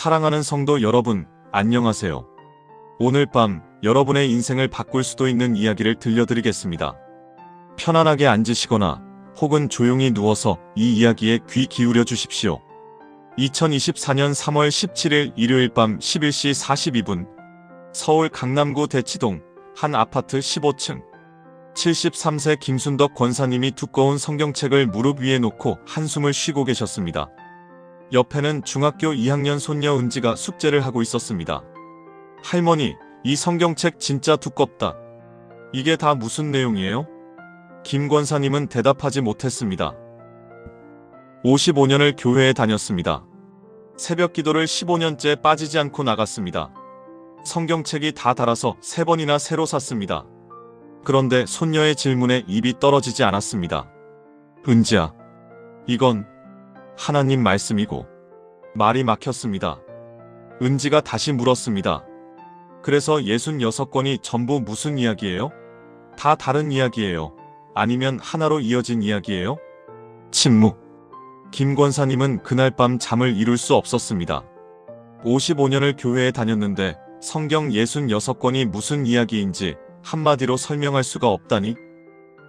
사랑하는 성도 여러분, 안녕하세요. 오늘 밤 여러분의 인생을 바꿀 수도 있는 이야기를 들려드리겠습니다. 편안하게 앉으시거나 혹은 조용히 누워서 이 이야기에 귀 기울여 주십시오. 2024년 3월 17일 일요일 밤 11시 42분 서울 강남구 대치동 한 아파트 15층 73세 김순덕 권사님이 두꺼운 성경책을 무릎 위에 놓고 한숨을 쉬고 계셨습니다. 옆에는 중학교 2학년 손녀 은지가 숙제를 하고 있었습니다. 할머니, 이 성경책 진짜 두껍다. 이게 다 무슨 내용이에요? 김 권사님은 대답하지 못했습니다. 55년을 교회에 다녔습니다. 새벽 기도를 15년째 빠지지 않고 나갔습니다. 성경책이 다 닳아서 3번이나 새로 샀습니다. 그런데 손녀의 질문에 입이 떨어지지 않았습니다. 은지야, 이건 하나님 말씀이고. 말이 막혔습니다. 은지가 다시 물었습니다. 그래서 66권이 전부 무슨 이야기예요? 다 다른 이야기예요? 아니면 하나로 이어진 이야기예요? 침묵. 김 권사님은 그날 밤 잠을 이룰 수 없었습니다. 55년을 교회에 다녔는데 성경 66권이 무슨 이야기인지 한마디로 설명할 수가 없다니?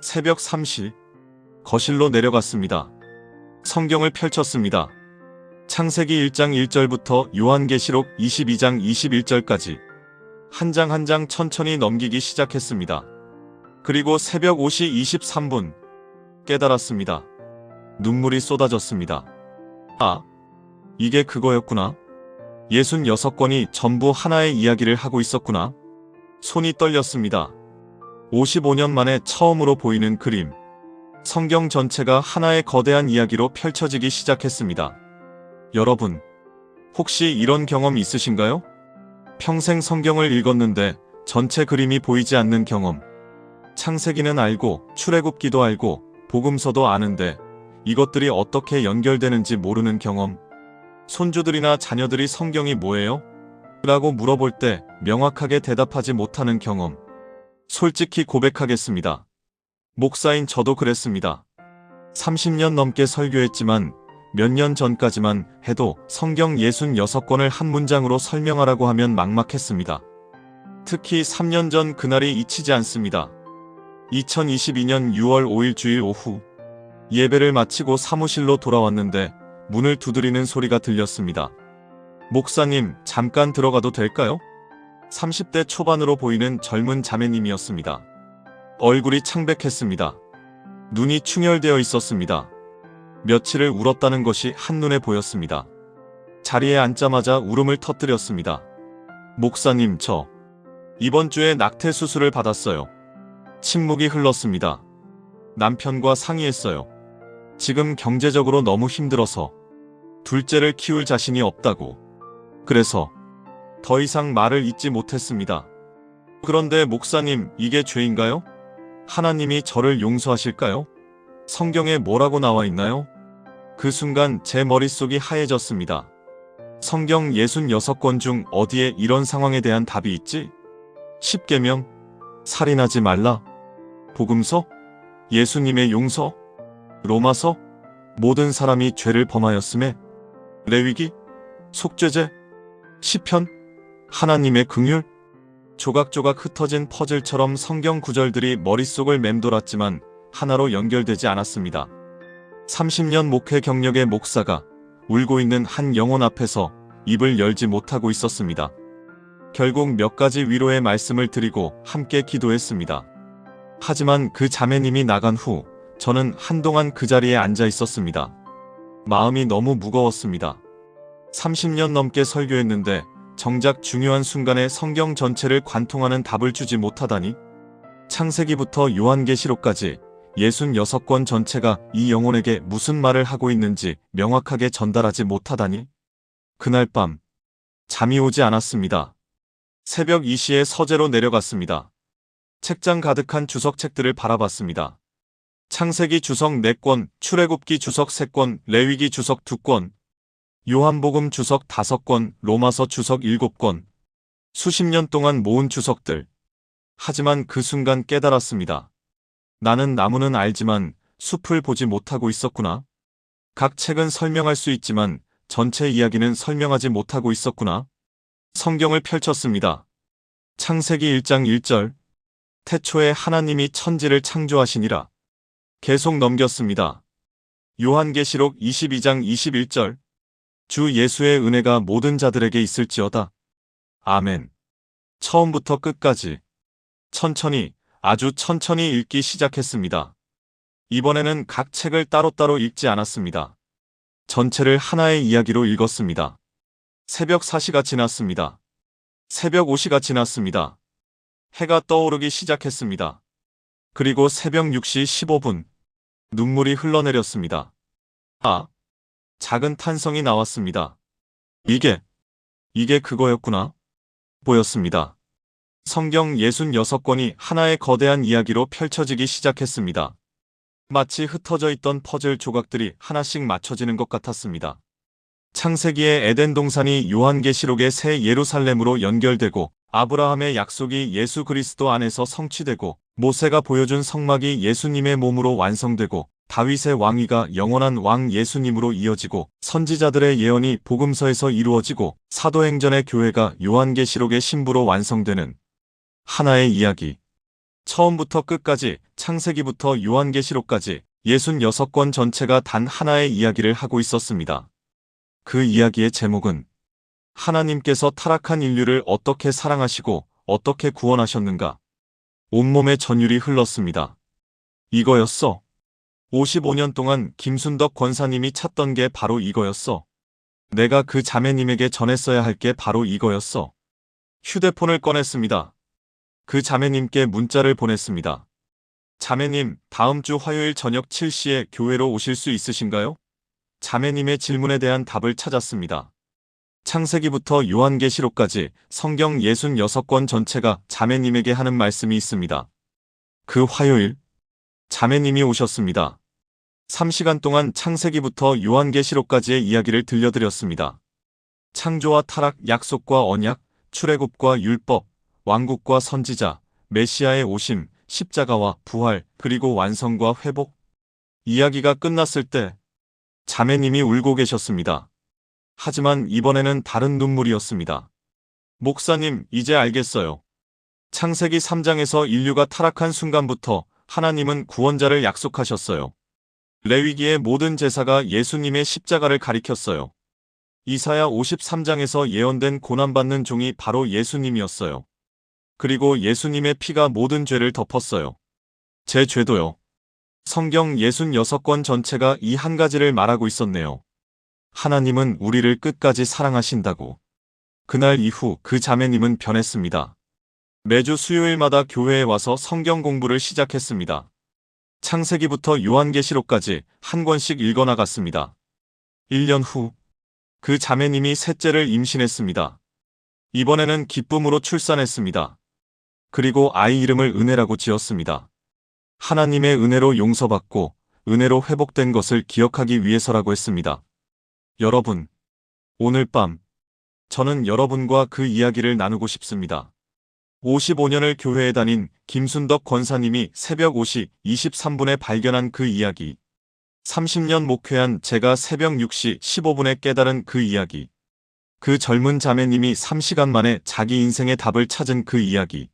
새벽 3시 거실로 내려갔습니다. 성경을 펼쳤습니다. 창세기 1장 1절부터 요한계시록 22장 21절까지 한 장 한 장 천천히 넘기기 시작했습니다. 그리고 새벽 5시 23분 깨달았습니다. 눈물이 쏟아졌습니다. 아, 이게 그거였구나. 66권이 전부 하나의 이야기를 하고 있었구나. 손이 떨렸습니다. 55년 만에 처음으로 보이는 그림. 성경 전체가 하나의 거대한 이야기로 펼쳐지기 시작했습니다. 여러분, 혹시 이런 경험 있으신가요? 평생 성경을 읽었는데 전체 그림이 보이지 않는 경험. 창세기는 알고 출애굽기도 알고 복음서도 아는데 이것들이 어떻게 연결되는지 모르는 경험. 손주들이나 자녀들이 성경이 뭐예요? 라고 물어볼 때 명확하게 대답하지 못하는 경험. 솔직히 고백하겠습니다. 목사인 저도 그랬습니다. 30년 넘게 설교했지만 몇 년 전까지만 해도 성경 66권을 한 문장으로 설명하라고 하면 막막했습니다. 특히 3년 전 그날이 잊히지 않습니다. 2022년 6월 5일 주일 오후 예배를 마치고 사무실로 돌아왔는데 문을 두드리는 소리가 들렸습니다. 목사님, 잠깐 들어가도 될까요? 30대 초반으로 보이는 젊은 자매님이었습니다. 얼굴이 창백했습니다. 눈이 충혈되어 있었습니다. 며칠을 울었다는 것이 한눈에 보였습니다. 자리에 앉자마자 울음을 터뜨렸습니다. 목사님, 저 이번 주에 낙태 수술을 받았어요. 침묵이 흘렀습니다. 남편과 상의했어요. 지금 경제적으로 너무 힘들어서 둘째를 키울 자신이 없다고. 그래서 더 이상 말을 잇지 못했습니다. 그런데 목사님, 이게 죄인가요? 하나님이 저를 용서하실까요? 성경에 뭐라고 나와 있나요? 그 순간 제 머릿속이 하얘졌습니다. 성경 66권 중 어디에 이런 상황에 대한 답이 있지? 십계명? 살인하지 말라? 복음서? 예수님의 용서? 로마서? 모든 사람이 죄를 범하였음에? 레위기? 속죄제? 시편? 하나님의 긍휼? 조각조각 흩어진 퍼즐처럼 성경 구절들이 머릿속을 맴돌았지만 하나로 연결되지 않았습니다. 30년 목회 경력의 목사가 울고 있는 한 영혼 앞에서 입을 열지 못하고 있었습니다. 결국 몇 가지 위로의 말씀을 드리고 함께 기도했습니다. 하지만 그 자매님이 나간 후 저는 한동안 그 자리에 앉아 있었습니다. 마음이 너무 무거웠습니다. 30년 넘게 설교했는데 정작 중요한 순간에 성경 전체를 관통하는 답을 주지 못하다니? 창세기부터 요한계시록까지 66권 전체가 이 영혼에게 무슨 말을 하고 있는지 명확하게 전달하지 못하다니? 그날 밤 잠이 오지 않았습니다. 새벽 2시에 서재로 내려갔습니다. 책장 가득한 주석책들을 바라봤습니다. 창세기 주석 4권, 출애굽기 주석 3권, 레위기 주석 2권, 요한복음 주석 5권, 로마서 주석 7권. 수십 년 동안 모은 주석들. 하지만 그 순간 깨달았습니다. 나는 나무는 알지만 숲을 보지 못하고 있었구나. 각 책은 설명할 수 있지만 전체 이야기는 설명하지 못하고 있었구나. 성경을 펼쳤습니다. 창세기 1장 1절. 태초에 하나님이 천지를 창조하시니라. 계속 넘겼습니다. 요한계시록 22장 21절. 주 예수의 은혜가 모든 자들에게 있을지어다. 아멘. 처음부터 끝까지 천천히, 아주 천천히 읽기 시작했습니다. 이번에는 각 책을 따로따로 읽지 않았습니다. 전체를 하나의 이야기로 읽었습니다. 새벽 4시가 지났습니다. 새벽 5시가 지났습니다. 해가 떠오르기 시작했습니다. 그리고 새벽 6시 15분, 눈물이 흘러내렸습니다. 작은 탄성이 나왔습니다. 이게 그거였구나. 보였습니다. 성경 66권이 하나의 거대한 이야기로 펼쳐지기 시작했습니다. 마치 흩어져 있던 퍼즐 조각들이 하나씩 맞춰지는 것 같았습니다. 창세기의 에덴 동산이 요한계시록의 새 예루살렘으로 연결되고, 아브라함의 약속이 예수 그리스도 안에서 성취되고, 모세가 보여준 성막이 예수님의 몸으로 완성되고, 다윗의 왕위가 영원한 왕 예수님으로 이어지고, 선지자들의 예언이 복음서에서 이루어지고, 사도행전의 교회가 요한계시록의 신부로 완성되는 하나의 이야기. 처음부터 끝까지, 창세기부터 요한계시록까지 66권 전체가 단 하나의 이야기를 하고 있었습니다. 그 이야기의 제목은 하나님께서 타락한 인류를 어떻게 사랑하시고 어떻게 구원하셨는가. 온몸에 전율이 흘렀습니다. 이거였어. 55년 동안 김순덕 권사님이 찾던 게 바로 이거였어. 내가 그 자매님에게 전했어야 할 게 바로 이거였어. 휴대폰을 꺼냈습니다. 그 자매님께 문자를 보냈습니다. 자매님, 다음 주 화요일 저녁 7시에 교회로 오실 수 있으신가요? 자매님의 질문에 대한 답을 찾았습니다. 창세기부터 요한계시록까지 성경 66권 전체가 자매님에게 하는 말씀이 있습니다. 그 화요일, 자매님이 오셨습니다. 3시간 동안 창세기부터 요한계시록까지의 이야기를 들려드렸습니다. 창조와 타락, 약속과 언약, 출애굽과 율법, 왕국과 선지자, 메시아의 오심, 십자가와 부활, 그리고 완성과 회복. 이야기가 끝났을 때 자매님이 울고 계셨습니다. 하지만 이번에는 다른 눈물이었습니다. 목사님, 이제 알겠어요. 창세기 3장에서 인류가 타락한 순간부터 하나님은 구원자를 약속하셨어요. 레위기의 모든 제사가 예수님의 십자가를 가리켰어요. 이사야 53장에서 예언된 고난받는 종이 바로 예수님이었어요. 그리고 예수님의 피가 모든 죄를 덮었어요. 제 죄도요. 성경 66권 전체가 이 한 가지를 말하고 있었네요. 하나님은 우리를 끝까지 사랑하신다고. 그날 이후 그 자매님은 변했습니다. 매주 수요일마다 교회에 와서 성경 공부를 시작했습니다. 창세기부터 요한계시록까지 한 권씩 읽어나갔습니다. 1년 후, 그 자매님이 셋째를 임신했습니다. 이번에는 기쁨으로 출산했습니다. 그리고 아이 이름을 은혜라고 지었습니다. 하나님의 은혜로 용서받고 은혜로 회복된 것을 기억하기 위해서라고 했습니다. 여러분, 오늘 밤 저는 여러분과 그 이야기를 나누고 싶습니다. 55년을 교회에 다닌 김순덕 권사님이 새벽 5시 23분에 발견한 그 이야기. 30년 목회한 제가 새벽 6시 15분에 깨달은 그 이야기. 그 젊은 자매님이 3시간 만에 자기 인생의 답을 찾은 그 이야기.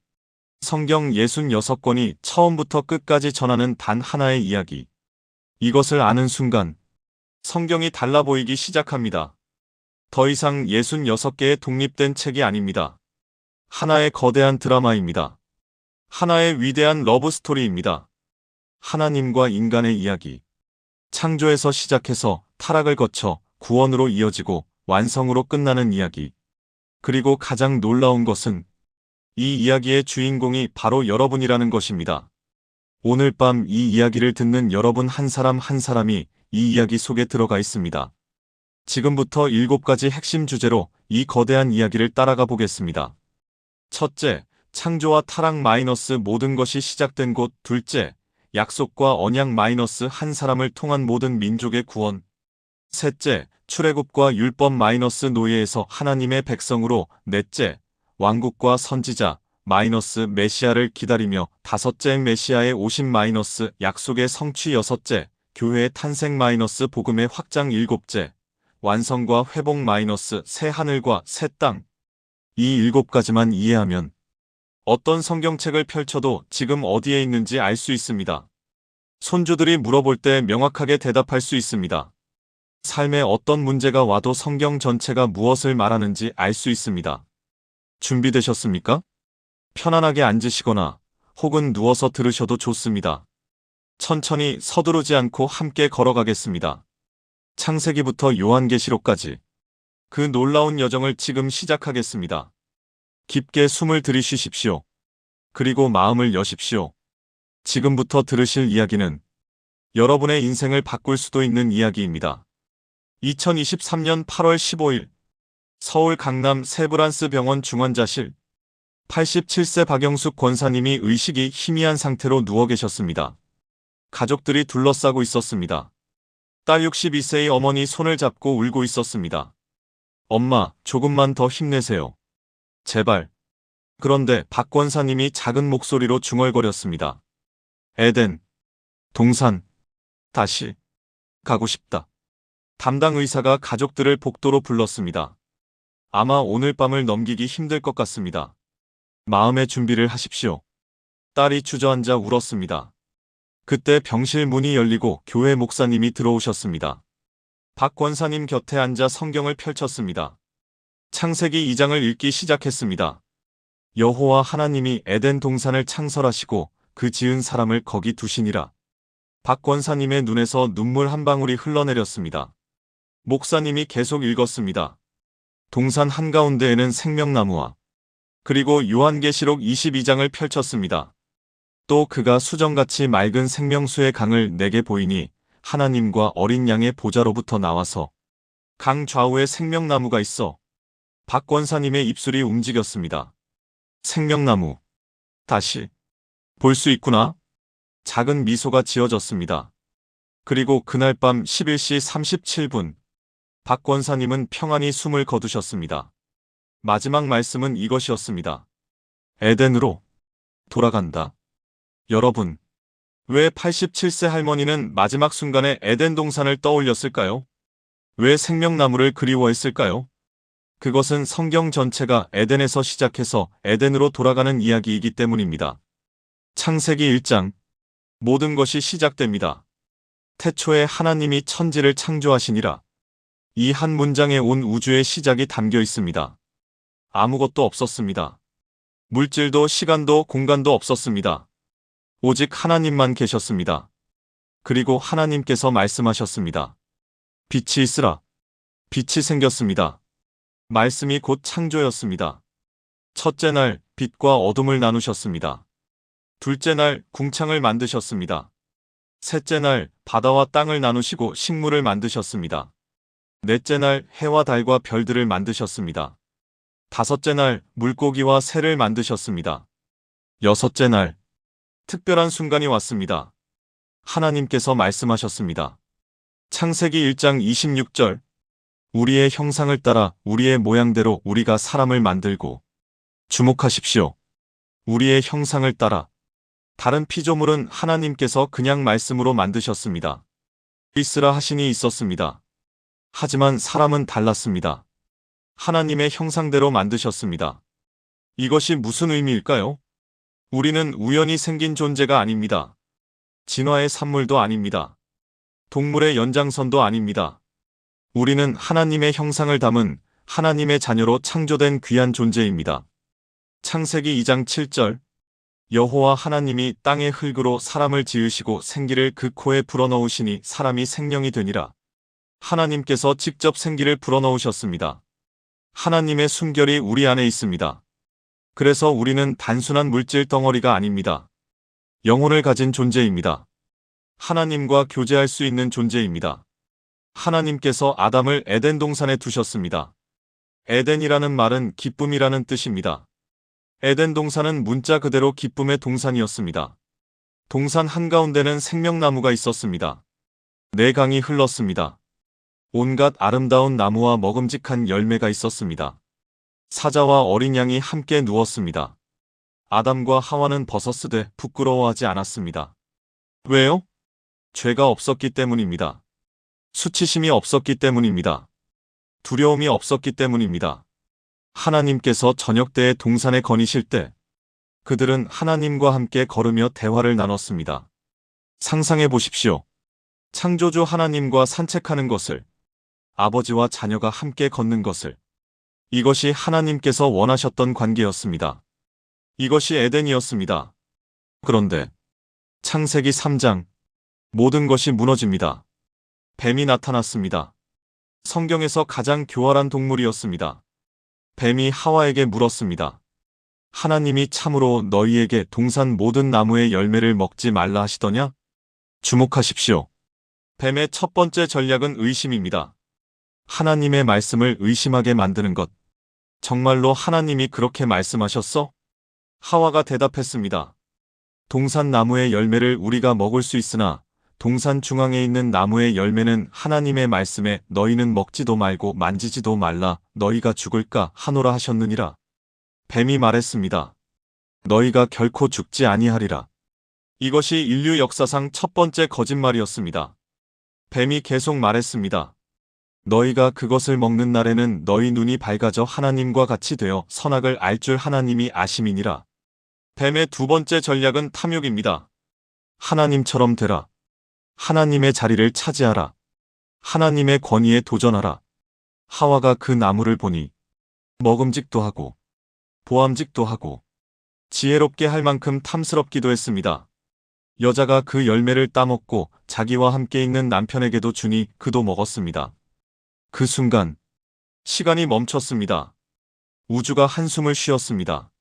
성경 66권이 처음부터 끝까지 전하는 단 하나의 이야기. 이것을 아는 순간 성경이 달라 보이기 시작합니다. 더 이상 66개의 독립된 책이 아닙니다. 하나의 거대한 드라마입니다. 하나의 위대한 러브 스토리입니다. 하나님과 인간의 이야기. 창조에서 시작해서 타락을 거쳐 구원으로 이어지고 완성으로 끝나는 이야기. 그리고 가장 놀라운 것은 이 이야기의 주인공이 바로 여러분이라는 것입니다. 오늘 밤 이 이야기를 듣는 여러분 한 사람 한 사람이 이 이야기 속에 들어가 있습니다. 지금부터 7가지 핵심 주제로 이 거대한 이야기를 따라가 보겠습니다. 첫째, 창조와 타락 마이너스 모든 것이 시작된 곳. 둘째, 약속과 언약 마이너스 한 사람을 통한 모든 민족의 구원. 셋째, 출애굽과 율법 마이너스 노예에서 하나님의 백성으로. 넷째, 왕국과 선지자 마이너스 메시아를 기다리며. 다섯째, 메시아의 오심 마이너스 약속의 성취. 여섯째, 교회의 탄생 마이너스 복음의 확장. 일곱째, 완성과 회복 마이너스 새 하늘과 새 땅. 이 7가지만 이해하면 어떤 성경책을 펼쳐도 지금 어디에 있는지 알 수 있습니다. 손주들이 물어볼 때 명확하게 대답할 수 있습니다. 삶에 어떤 문제가 와도 성경 전체가 무엇을 말하는지 알 수 있습니다. 준비되셨습니까? 편안하게 앉으시거나 혹은 누워서 들으셔도 좋습니다. 천천히 서두르지 않고 함께 걸어가겠습니다. 창세기부터 요한계시록까지 그 놀라운 여정을 지금 시작하겠습니다. 깊게 숨을 들이쉬십시오. 그리고 마음을 여십시오. 지금부터 들으실 이야기는 여러분의 인생을 바꿀 수도 있는 이야기입니다. 2023년 8월 15일 서울 강남 세브란스 병원 중환자실 87세 박영숙 권사님이 의식이 희미한 상태로 누워 계셨습니다. 가족들이 둘러싸고 있었습니다. 딸 62세의 어머니 손을 잡고 울고 있었습니다. 엄마, 조금만 더 힘내세요. 제발. 그런데 박 권사님이 작은 목소리로 중얼거렸습니다. 에덴, 동산, 다시 가고 싶다. 담당 의사가 가족들을 복도로 불렀습니다. 아마 오늘 밤을 넘기기 힘들 것 같습니다. 마음의 준비를 하십시오. 딸이 주저앉아 울었습니다. 그때 병실 문이 열리고 교회 목사님이 들어오셨습니다. 박 권사님 곁에 앉아 성경을 펼쳤습니다. 창세기 2장을 읽기 시작했습니다. 여호와 하나님이 에덴 동산을 창설하시고 그 지은 사람을 거기 두시니라. 박 권사님의 눈에서 눈물 한 방울이 흘러내렸습니다. 목사님이 계속 읽었습니다. 동산 한가운데에는 생명나무와 그리고 요한계시록 22장을 펼쳤습니다. 또 그가 수정같이 맑은 생명수의 강을 내게 보이니 하나님과 어린 양의 보좌로부터 나와서 강 좌우에 생명나무가 있어. 박 권사님의 입술이 움직였습니다. 생명나무. 다시 볼 수 있구나. 작은 미소가 지어졌습니다. 그리고 그날 밤 11시 37분 박 권사님은 평안히 숨을 거두셨습니다. 마지막 말씀은 이것이었습니다. 에덴으로 돌아간다. 여러분, 왜 87세 할머니는 마지막 순간에 에덴 동산을 떠올렸을까요? 왜 생명나무를 그리워했을까요? 그것은 성경 전체가 에덴에서 시작해서 에덴으로 돌아가는 이야기이기 때문입니다. 창세기 1장, 모든 것이 시작됩니다. 태초에 하나님이 천지를 창조하시니라. 이 한 문장에 온 우주의 시작이 담겨 있습니다. 아무것도 없었습니다. 물질도 시간도 공간도 없었습니다. 오직 하나님만 계셨습니다. 그리고 하나님께서 말씀하셨습니다. 빛이 있으라. 빛이 생겼습니다. 말씀이 곧 창조였습니다. 첫째 날 빛과 어둠을 나누셨습니다. 둘째 날 궁창을 만드셨습니다. 셋째 날 바다와 땅을 나누시고 식물을 만드셨습니다. 넷째 날 해와 달과 별들을 만드셨습니다. 다섯째 날 물고기와 새를 만드셨습니다. 여섯째 날 특별한 순간이 왔습니다. 하나님께서 말씀하셨습니다. 창세기 1장 26절 우리의 형상을 따라 우리의 모양대로 우리가 사람을 만들고 주목하십시오. 우리의 형상을 따라 다른 피조물은 하나님께서 그냥 말씀으로 만드셨습니다. 있으라 하시니 있었습니다. 하지만 사람은 달랐습니다. 하나님의 형상대로 만드셨습니다. 이것이 무슨 의미일까요? 우리는 우연히 생긴 존재가 아닙니다. 진화의 산물도 아닙니다. 동물의 연장선도 아닙니다. 우리는 하나님의 형상을 담은 하나님의 자녀로 창조된 귀한 존재입니다. 창세기 2장 7절 여호와 하나님이 땅의 흙으로 사람을 지으시고 생기를 그 코에 불어넣으시니 사람이 생명이 되니라. 하나님께서 직접 생기를 불어넣으셨습니다. 하나님의 숨결이 우리 안에 있습니다. 그래서 우리는 단순한 물질 덩어리가 아닙니다. 영혼을 가진 존재입니다. 하나님과 교제할 수 있는 존재입니다. 하나님께서 아담을 에덴 동산에 두셨습니다. 에덴이라는 말은 기쁨이라는 뜻입니다. 에덴 동산은 문자 그대로 기쁨의 동산이었습니다. 동산 한가운데는 생명나무가 있었습니다. 네 강이 흘렀습니다. 온갖 아름다운 나무와 먹음직한 열매가 있었습니다. 사자와 어린 양이 함께 누웠습니다. 아담과 하와는 벗었으되 부끄러워하지 않았습니다. 왜요? 죄가 없었기 때문입니다. 수치심이 없었기 때문입니다. 두려움이 없었기 때문입니다. 하나님께서 저녁 때에 동산에 거니실 때 그들은 하나님과 함께 걸으며 대화를 나눴습니다. 상상해 보십시오. 창조주 하나님과 산책하는 것을, 아버지와 자녀가 함께 걷는 것을. 이것이 하나님께서 원하셨던 관계였습니다. 이것이 에덴이었습니다. 그런데 창세기 3장 모든 것이 무너집니다. 뱀이 나타났습니다. 성경에서 가장 교활한 동물이었습니다. 뱀이 하와에게 물었습니다. 하나님이 참으로 너희에게 동산 모든 나무의 열매를 먹지 말라 하시더냐? 주목하십시오. 뱀의 첫 번째 전략은 의심입니다. 하나님의 말씀을 의심하게 만드는 것. 정말로 하나님이 그렇게 말씀하셨어? 하와가 대답했습니다. 동산 나무의 열매를 우리가 먹을 수 있으나 동산 중앙에 있는 나무의 열매는 하나님의 말씀에 너희는 먹지도 말고 만지지도 말라 너희가 죽을까 하노라 하셨느니라. 뱀이 말했습니다. 너희가 결코 죽지 아니하리라. 이것이 인류 역사상 첫 번째 거짓말이었습니다. 뱀이 계속 말했습니다. 너희가 그것을 먹는 날에는 너희 눈이 밝아져 하나님과 같이 되어 선악을 알 줄 하나님이 아심이니라. 뱀의 두 번째 전략은 탐욕입니다. 하나님처럼 되라. 하나님의 자리를 차지하라. 하나님의 권위에 도전하라. 하와가 그 나무를 보니 먹음직도 하고 보암직도 하고 지혜롭게 할 만큼 탐스럽기도 했습니다. 여자가 그 열매를 따먹고 자기와 함께 있는 남편에게도 주니 그도 먹었습니다. 그 순간 시간이 멈췄습니다. 우주가 한숨을 쉬었습니다.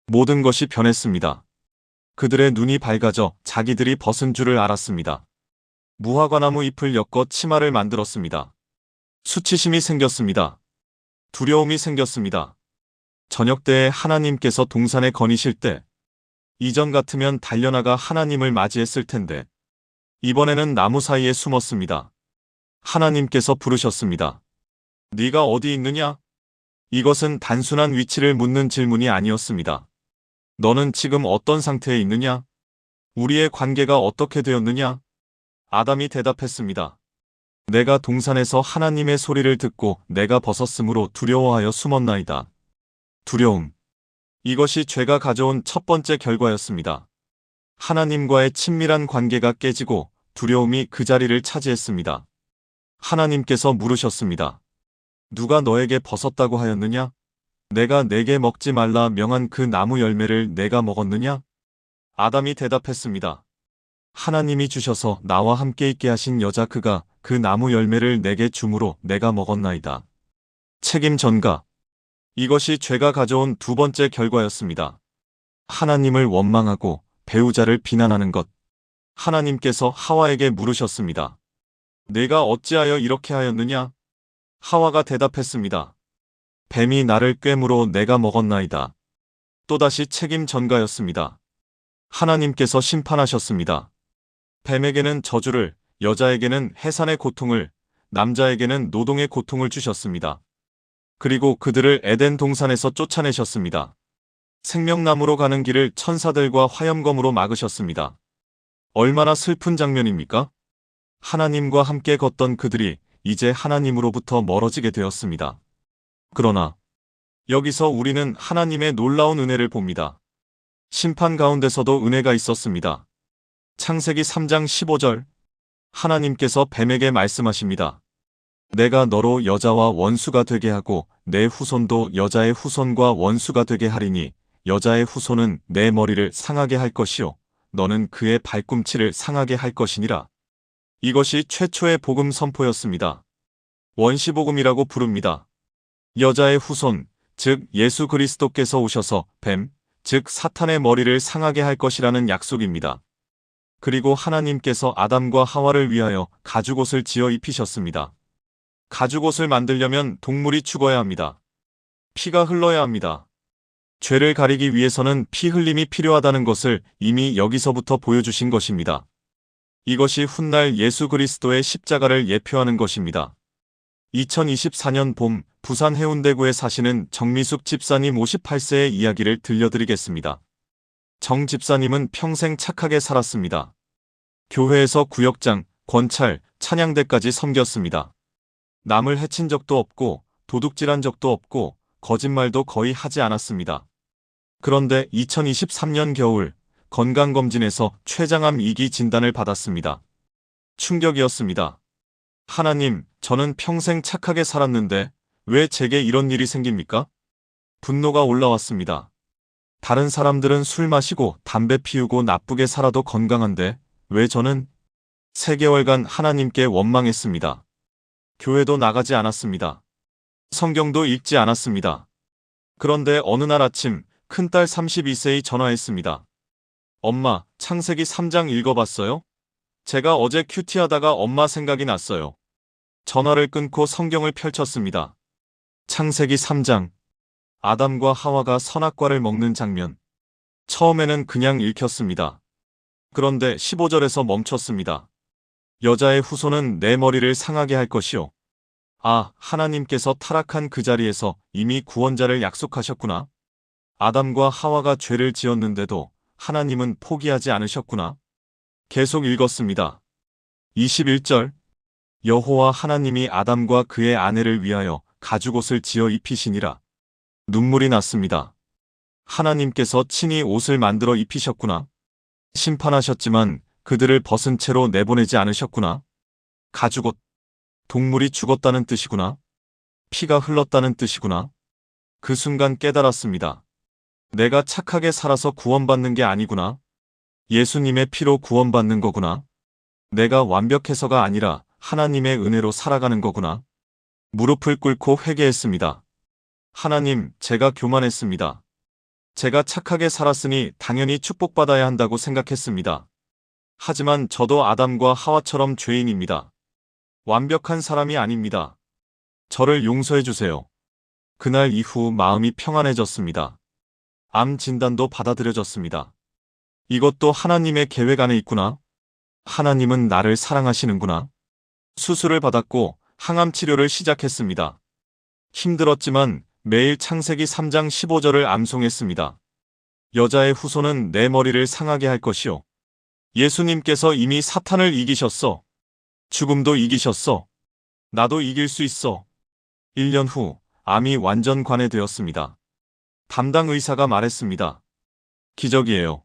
모든 것이 변했습니다. 그들의 눈이 밝아져 자기들이 벗은 줄을 알았습니다. 무화과나무 잎을 엮어 치마를 만들었습니다. 수치심이 생겼습니다. 두려움이 생겼습니다. 저녁 때에 하나님께서 동산에 거니실 때 이전 같으면 달려나가 하나님을 맞이했을 텐데 이번에는 나무 사이에 숨었습니다. 하나님께서 부르셨습니다. 네가 어디 있느냐? 이것은 단순한 위치를 묻는 질문이 아니었습니다. 너는 지금 어떤 상태에 있느냐? 우리의 관계가 어떻게 되었느냐? 아담이 대답했습니다. 내가 동산에서 하나님의 소리를 듣고 내가 벗었으므로 두려워하여 숨었나이다. 두려움. 이것이 죄가 가져온 첫 번째 결과였습니다. 하나님과의 친밀한 관계가 깨지고 두려움이 그 자리를 차지했습니다. 하나님께서 물으셨습니다. 누가 너에게 벗었다고 하였느냐? 내가 내게 먹지 말라 명한 그 나무 열매를 내가 먹었느냐? 아담이 대답했습니다. 하나님이 주셔서 나와 함께 있게 하신 여자 그가 그 나무 열매를 내게 주므로 내가 먹었나이다. 책임 전가. 이것이 죄가 가져온 두 번째 결과였습니다. 하나님을 원망하고 배우자를 비난하는 것. 하나님께서 하와에게 물으셨습니다. 내가 어찌하여 이렇게 하였느냐? 하와가 대답했습니다. 뱀이 나를 꿰물어 내가 먹었나이다. 또다시 책임 전가였습니다. 하나님께서 심판하셨습니다. 뱀에게는 저주를, 여자에게는 해산의 고통을, 남자에게는 노동의 고통을 주셨습니다. 그리고 그들을 에덴 동산에서 쫓아내셨습니다. 생명나무로 가는 길을 천사들과 화염검으로 막으셨습니다. 얼마나 슬픈 장면입니까? 하나님과 함께 걷던 그들이 이제 하나님으로부터 멀어지게 되었습니다. 그러나 여기서 우리는 하나님의 놀라운 은혜를 봅니다. 심판 가운데서도 은혜가 있었습니다. 창세기 3장 15절 하나님께서 뱀에게 말씀하십니다. 내가 너로 여자와 원수가 되게 하고 내 후손도 여자의 후손과 원수가 되게 하리니 여자의 후손은 내 머리를 상하게 할 것이요 너는 그의 발꿈치를 상하게 할 것이니라. 이것이 최초의 복음 선포였습니다. 원시복음이라고 부릅니다. 여자의 후손, 즉 예수 그리스도께서 오셔서 뱀, 즉 사탄의 머리를 상하게 할 것이라는 약속입니다. 그리고 하나님께서 아담과 하와를 위하여 가죽옷을 지어 입히셨습니다. 가죽옷을 만들려면 동물이 죽어야 합니다. 피가 흘러야 합니다. 죄를 가리기 위해서는 피 흘림이 필요하다는 것을 이미 여기서부터 보여주신 것입니다. 이것이 훗날 예수 그리스도의 십자가를 예표하는 것입니다. 2024년 봄 부산 해운대구에 사시는 정미숙 집사님 58세의 이야기를 들려드리겠습니다. 정 집사님은 평생 착하게 살았습니다. 교회에서 구역장, 권찰, 찬양대까지 섬겼습니다. 남을 해친 적도 없고 도둑질한 적도 없고 거짓말도 거의 하지 않았습니다. 그런데 2023년 겨울 건강검진에서 췌장암 2기 진단을 받았습니다. 충격이었습니다. 하나님, 저는 평생 착하게 살았는데 왜 제게 이런 일이 생깁니까? 분노가 올라왔습니다. 다른 사람들은 술 마시고 담배 피우고 나쁘게 살아도 건강한데 왜 저는? 3개월간 하나님께 원망했습니다. 교회도 나가지 않았습니다. 성경도 읽지 않았습니다. 그런데 어느 날 아침 큰딸 32세의 전화했습니다. 엄마, 창세기 3장 읽어봤어요? 제가 어제 큐티하다가 엄마 생각이 났어요. 전화를 끊고 성경을 펼쳤습니다. 창세기 3장. 아담과 하와가 선악과를 먹는 장면. 처음에는 그냥 읽혔습니다. 그런데 15절에서 멈췄습니다. 여자의 후손은 내 머리를 상하게 할 것이요. 아, 하나님께서 타락한 그 자리에서 이미 구원자를 약속하셨구나. 아담과 하와가 죄를 지었는데도 하나님은 포기하지 않으셨구나. 계속 읽었습니다. 21절. 여호와 하나님이 아담과 그의 아내를 위하여 가죽옷을 지어 입히시니라. 눈물이 났습니다. 하나님께서 친히 옷을 만들어 입히셨구나. 심판하셨지만 그들을 벗은 채로 내보내지 않으셨구나. 가죽옷. 동물이 죽었다는 뜻이구나. 피가 흘렀다는 뜻이구나. 그 순간 깨달았습니다. 내가 착하게 살아서 구원받는 게 아니구나. 예수님의 피로 구원받는 거구나. 내가 완벽해서가 아니라 하나님의 은혜로 살아가는 거구나. 무릎을 꿇고 회개했습니다. 하나님, 제가 교만했습니다. 제가 착하게 살았으니 당연히 축복받아야 한다고 생각했습니다. 하지만 저도 아담과 하와처럼 죄인입니다. 완벽한 사람이 아닙니다. 저를 용서해 주세요. 그날 이후 마음이 평안해졌습니다. 암 진단도 받아들여졌습니다. 이것도 하나님의 계획 안에 있구나. 하나님은 나를 사랑하시는구나. 수술을 받았고 항암 치료를 시작했습니다. 힘들었지만 매일 창세기 3장 15절을 암송했습니다. 여자의 후손은 내 머리를 상하게 할 것이요. 예수님께서 이미 사탄을 이기셨어. 죽음도 이기셨어. 나도 이길 수 있어. 1년 후 암이 완전 관해되었습니다. 담당 의사가 말했습니다. 기적이에요.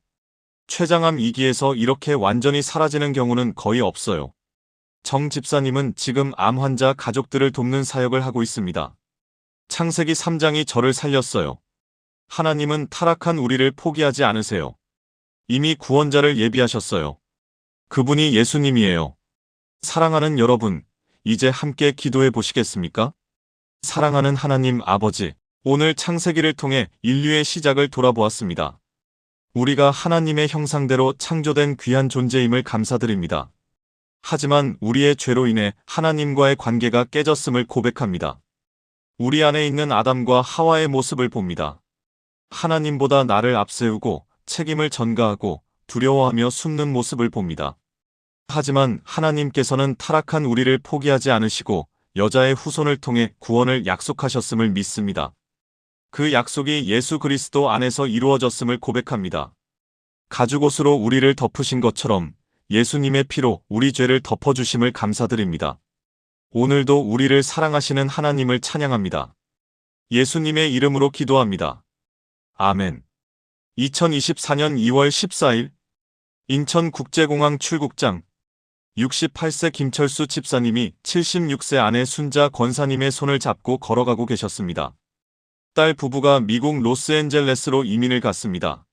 췌장암 2기에서 이렇게 완전히 사라지는 경우는 거의 없어요. 정 집사님은 지금 암 환자 가족들을 돕는 사역을 하고 있습니다. 창세기 3장이 저를 살렸어요. 하나님은 타락한 우리를 포기하지 않으세요. 이미 구원자를 예비하셨어요. 그분이 예수님이에요. 사랑하는 여러분, 이제 함께 기도해 보시겠습니까? 사랑하는 하나님 아버지, 오늘 창세기를 통해 인류의 시작을 돌아보았습니다. 우리가 하나님의 형상대로 창조된 귀한 존재임을 감사드립니다. 하지만 우리의 죄로 인해 하나님과의 관계가 깨졌음을 고백합니다. 우리 안에 있는 아담과 하와의 모습을 봅니다. 하나님보다 나를 앞세우고 책임을 전가하고 두려워하며 숨는 모습을 봅니다. 하지만 하나님께서는 타락한 우리를 포기하지 않으시고 여자의 후손을 통해 구원을 약속하셨음을 믿습니다. 그 약속이 예수 그리스도 안에서 이루어졌음을 고백합니다. 가죽옷으로 우리를 덮으신 것처럼 예수님의 피로 우리 죄를 덮어주심을 감사드립니다. 오늘도 우리를 사랑하시는 하나님을 찬양합니다. 예수님의 이름으로 기도합니다. 아멘. 2024년 2월 14일 인천국제공항 출국장 68세 김철수 집사님이 76세 아내 순자 권사님의 손을 잡고 걸어가고 계셨습니다. 딸 부부가 미국 로스앤젤레스로 이민을 갔습니다.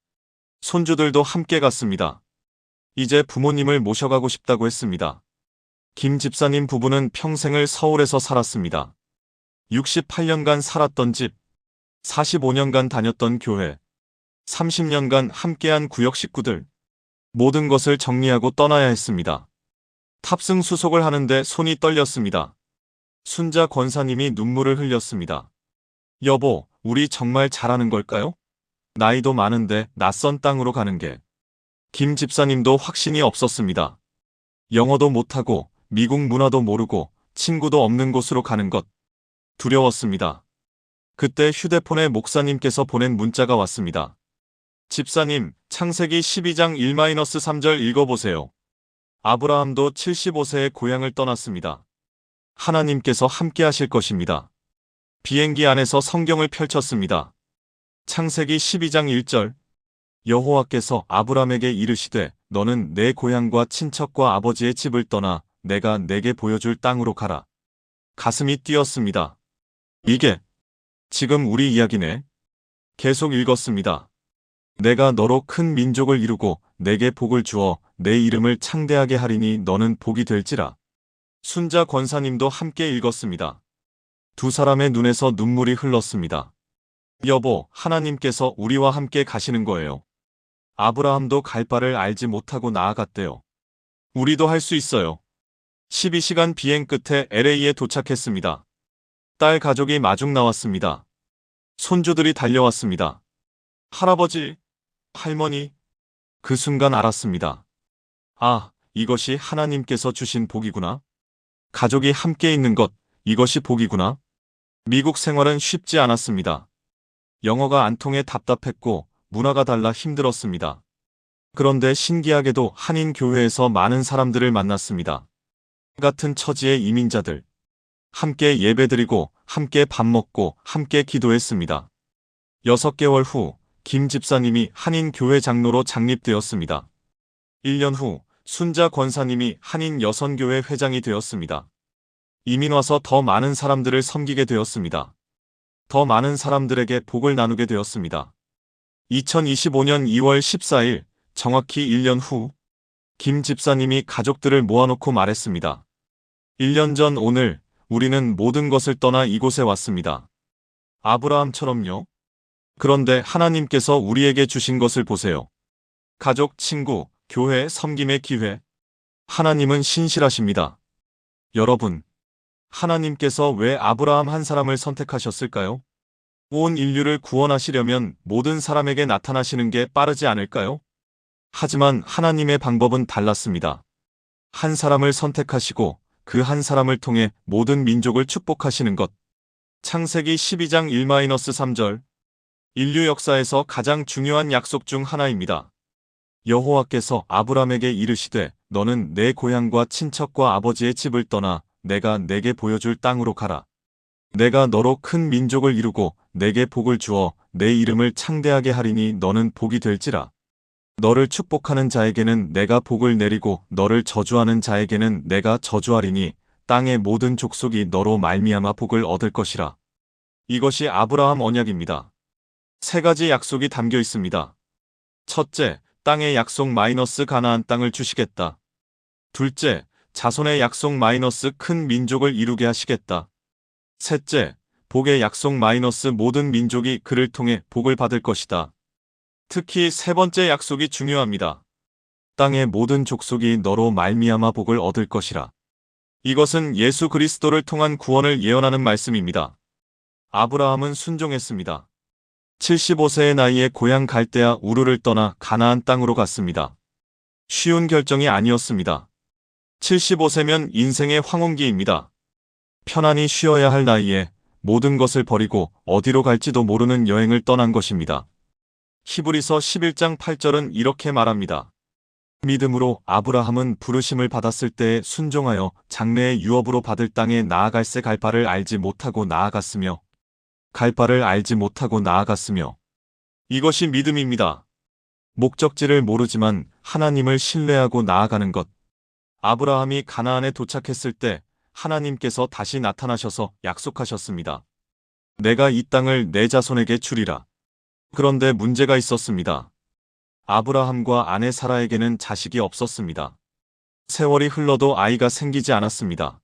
손주들도 함께 갔습니다. 이제 부모님을 모셔가고 싶다고 했습니다. 김 집사님 부부는 평생을 서울에서 살았습니다. 68년간 살았던 집, 45년간 다녔던 교회, 30년간 함께한 구역 식구들, 모든 것을 정리하고 떠나야 했습니다. 탑승 수속을 하는데 손이 떨렸습니다. 순자 권사님이 눈물을 흘렸습니다. 여보, 우리 정말 잘하는 걸까요? 나이도 많은데 낯선 땅으로 가는 게. 김 집사님도 확신이 없었습니다. 영어도 못하고 미국 문화도 모르고 친구도 없는 곳으로 가는 것. 두려웠습니다. 그때 휴대폰에 목사님께서 보낸 문자가 왔습니다. 집사님, 창세기 12장 1-3절 읽어보세요. 아브라함도 75세에 고향을 떠났습니다. 하나님께서 함께 하실 것입니다. 비행기 안에서 성경을 펼쳤습니다. 창세기 12장 1절. 여호와께서 아브람에게 이르시되 너는 내 고향과 친척과 아버지의 집을 떠나 내가 내게 보여줄 땅으로 가라. 가슴이 뛰었습니다. 이게 지금 우리 이야기네. 계속 읽었습니다. 내가 너로 큰 민족을 이루고 내게 복을 주어 내 이름을 창대하게 하리니 너는 복이 될지라. 순자 권사님도 함께 읽었습니다. 두 사람의 눈에서 눈물이 흘렀습니다. 여보, 하나님께서 우리와 함께 가시는 거예요. 아브라함도 갈 바를 알지 못하고 나아갔대요. 우리도 할 수 있어요. 12시간 비행 끝에 LA에 도착했습니다. 딸 가족이 마중 나왔습니다. 손주들이 달려왔습니다. 할아버지, 할머니. 그 순간 알았습니다. 아, 이것이 하나님께서 주신 복이구나. 가족이 함께 있는 것, 이것이 복이구나. 미국 생활은 쉽지 않았습니다. 영어가 안 통해 답답했고 문화가 달라 힘들었습니다. 그런데 신기하게도 한인 교회에서 많은 사람들을 만났습니다. 같은 처지의 이민자들. 함께 예배드리고 함께 밥 먹고 함께 기도했습니다. 6개월 후 김 집사님이 한인 교회 장로로 장립되었습니다. 1년 후 순자 권사님이 한인 여선교회 회장이 되었습니다. 이민 와서 더 많은 사람들을 섬기게 되었습니다. 더 많은 사람들에게 복을 나누게 되었습니다. 2025년 2월 14일, 정확히 1년 후, 김 집사님이 가족들을 모아놓고 말했습니다. 1년 전 오늘 우리는 모든 것을 떠나 이곳에 왔습니다. 아브라함처럼요. 그런데 하나님께서 우리에게 주신 것을 보세요. 가족, 친구, 교회, 섬김의 기회. 하나님은 신실하십니다. 여러분, 하나님께서 왜 아브라함 한 사람을 선택하셨을까요? 온 인류를 구원하시려면 모든 사람에게 나타나시는 게 빠르지 않을까요? 하지만 하나님의 방법은 달랐습니다. 한 사람을 선택하시고 그 한 사람을 통해 모든 민족을 축복하시는 것. 창세기 12장 1-3절. 인류 역사에서 가장 중요한 약속 중 하나입니다. 여호와께서 아브람에게 이르시되 너는 내 고향과 친척과 아버지의 집을 떠나 내가 내게 보여줄 땅으로 가라. 내가 너로 큰 민족을 이루고 내게 복을 주어 내 이름을 창대하게 하리니 너는 복이 될지라. 너를 축복하는 자에게는 내가 복을 내리고 너를 저주하는 자에게는 내가 저주하리니 땅의 모든 족속이 너로 말미암아 복을 얻을 것이라. 이것이 아브라함 언약입니다. 3가지 약속이 담겨 있습니다. 첫째, 땅의 약속 마이너스 가나안 땅을 주시겠다. 둘째, 자손의 약속 마이너스 큰 민족을 이루게 하시겠다. 셋째, 복의 약속 마이너스 모든 민족이 그를 통해 복을 받을 것이다. 특히 세 번째 약속이 중요합니다. 땅의 모든 족속이 너로 말미암아 복을 얻을 것이라. 이것은 예수 그리스도를 통한 구원을 예언하는 말씀입니다. 아브라함은 순종했습니다. 75세의 나이에 고향 갈대아 우르를 떠나 가나안 땅으로 갔습니다. 쉬운 결정이 아니었습니다. 75세면 인생의 황혼기입니다. 편안히 쉬어야 할 나이에 모든 것을 버리고 어디로 갈지도 모르는 여행을 떠난 것입니다. 히브리서 11장 8절은 이렇게 말합니다. 믿음으로 아브라함은 부르심을 받았을 때에 순종하여 장래의 유업으로 받을 땅에 나아갈새 갈 바를 알지 못하고 나아갔으며 이것이 믿음입니다. 목적지를 모르지만 하나님을 신뢰하고 나아가는 것. 아브라함이 가나안에 도착했을 때 하나님께서 다시 나타나셔서 약속하셨습니다. 내가 이 땅을 내 자손에게 주리라. 그런데 문제가 있었습니다. 아브라함과 아내 사라에게는 자식이 없었습니다. 세월이 흘러도 아이가 생기지 않았습니다.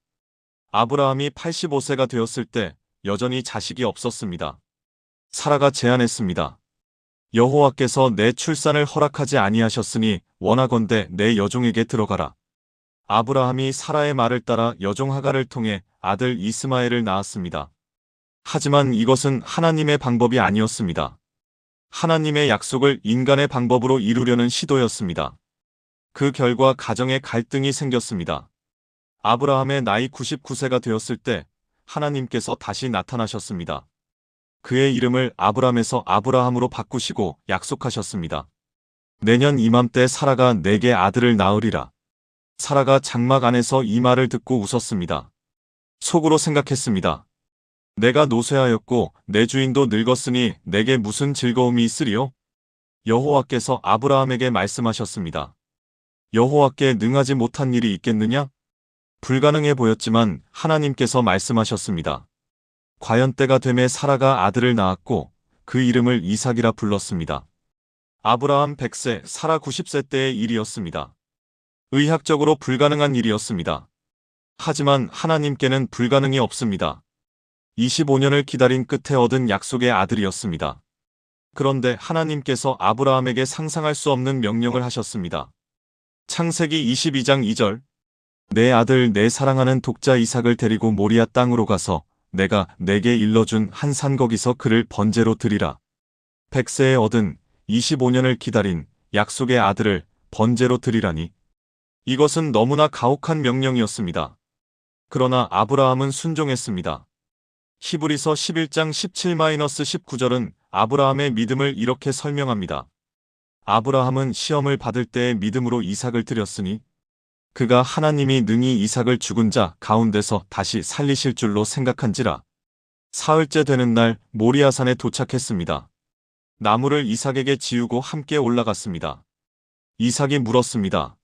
아브라함이 85세가 되었을 때 여전히 자식이 없었습니다. 사라가 제안했습니다. 여호와께서 내 출산을 허락하지 아니하셨으니 원하건대 내 여종에게 들어가라. 아브라함이 사라의 말을 따라 여종 하갈을 통해 아들 이스마엘을 낳았습니다. 하지만 이것은 하나님의 방법이 아니었습니다. 하나님의 약속을 인간의 방법으로 이루려는 시도였습니다. 그 결과 가정에 갈등이 생겼습니다. 아브라함의 나이 99세가 되었을 때 하나님께서 다시 나타나셨습니다. 그의 이름을 아브람에서 아브라함으로 바꾸시고 약속하셨습니다. 내년 이맘때 사라가 내게 아들을 낳으리라. 사라가 장막 안에서 이 말을 듣고 웃었습니다. 속으로 생각했습니다. 내가 노쇠하였고 내 주인도 늙었으니 내게 무슨 즐거움이 있으리요? 여호와께서 아브라함에게 말씀하셨습니다. 여호와께 능하지 못한 일이 있겠느냐? 불가능해 보였지만 하나님께서 말씀하셨습니다. 과연 때가 되매 사라가 아들을 낳았고 그 이름을 이삭이라 불렀습니다. 아브라함 100세, 사라 90세 때의 일이었습니다. 의학적으로 불가능한 일이었습니다. 하지만 하나님께는 불가능이 없습니다. 25년을 기다린 끝에 얻은 약속의 아들이었습니다. 그런데 하나님께서 아브라함에게 상상할 수 없는 명령을 하셨습니다. 창세기 22장 2절 내 아들 내 사랑하는 독자 이삭을 데리고 모리아 땅으로 가서 내가 내게 일러준 한 산 거기서 그를 번제로 드리라. 100세에 얻은 25년을 기다린 약속의 아들을 번제로 드리라니. 이것은 너무나 가혹한 명령이었습니다. 그러나 아브라함은 순종했습니다. 히브리서 11장 17-19절은 아브라함의 믿음을 이렇게 설명합니다. 아브라함은 시험을 받을 때의 믿음으로 이삭을 드렸으니 그가 하나님이 능히 이삭을 죽은 자 가운데서 다시 살리실 줄로 생각한지라. 사흘째 되는 날 모리아산에 도착했습니다. 나무를 이삭에게 지우고 함께 올라갔습니다. 이삭이 물었습니다.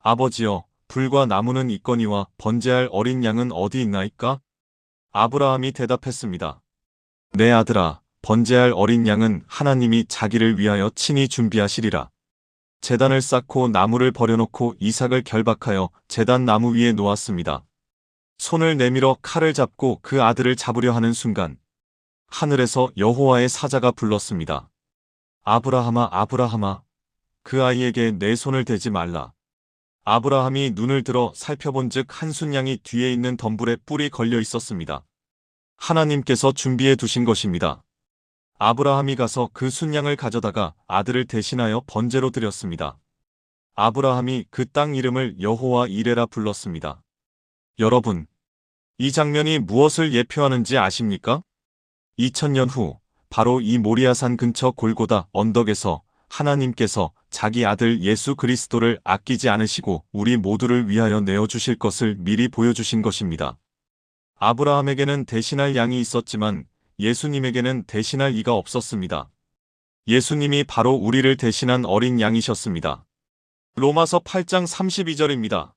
아버지여, 불과 나무는 있거니와 번제할 어린 양은 어디 있나이까? 아브라함이 대답했습니다. 내 아들아, 번제할 어린 양은 하나님이 자기를 위하여 친히 준비하시리라. 제단을 쌓고 나무를 버려놓고 이삭을 결박하여 제단 나무 위에 놓았습니다. 손을 내밀어 칼을 잡고 그 아들을 잡으려 하는 순간 하늘에서 여호와의 사자가 불렀습니다. 아브라함아, 아브라함아, 그 아이에게 내 손을 대지 말라. 아브라함이 눈을 들어 살펴본즉 한 순양이 뒤에 있는 덤불에 뿔이 걸려 있었습니다. 하나님께서 준비해 두신 것입니다. 아브라함이 가서 그 순양을 가져다가 아들을 대신하여 번제로 드렸습니다. 아브라함이 그 땅 이름을 여호와 이레라 불렀습니다. 여러분, 이 장면이 무엇을 예표하는지 아십니까? 2000년 후 바로 이 모리아산 근처 골고다 언덕에서 하나님께서 자기 아들 예수 그리스도를 아끼지 않으시고 우리 모두를 위하여 내어주실 것을 미리 보여주신 것입니다. 아브라함에게는 대신할 양이 있었지만 예수님에게는 대신할 이가 없었습니다. 예수님이 바로 우리를 대신한 어린 양이셨습니다. 로마서 8장 32절입니다.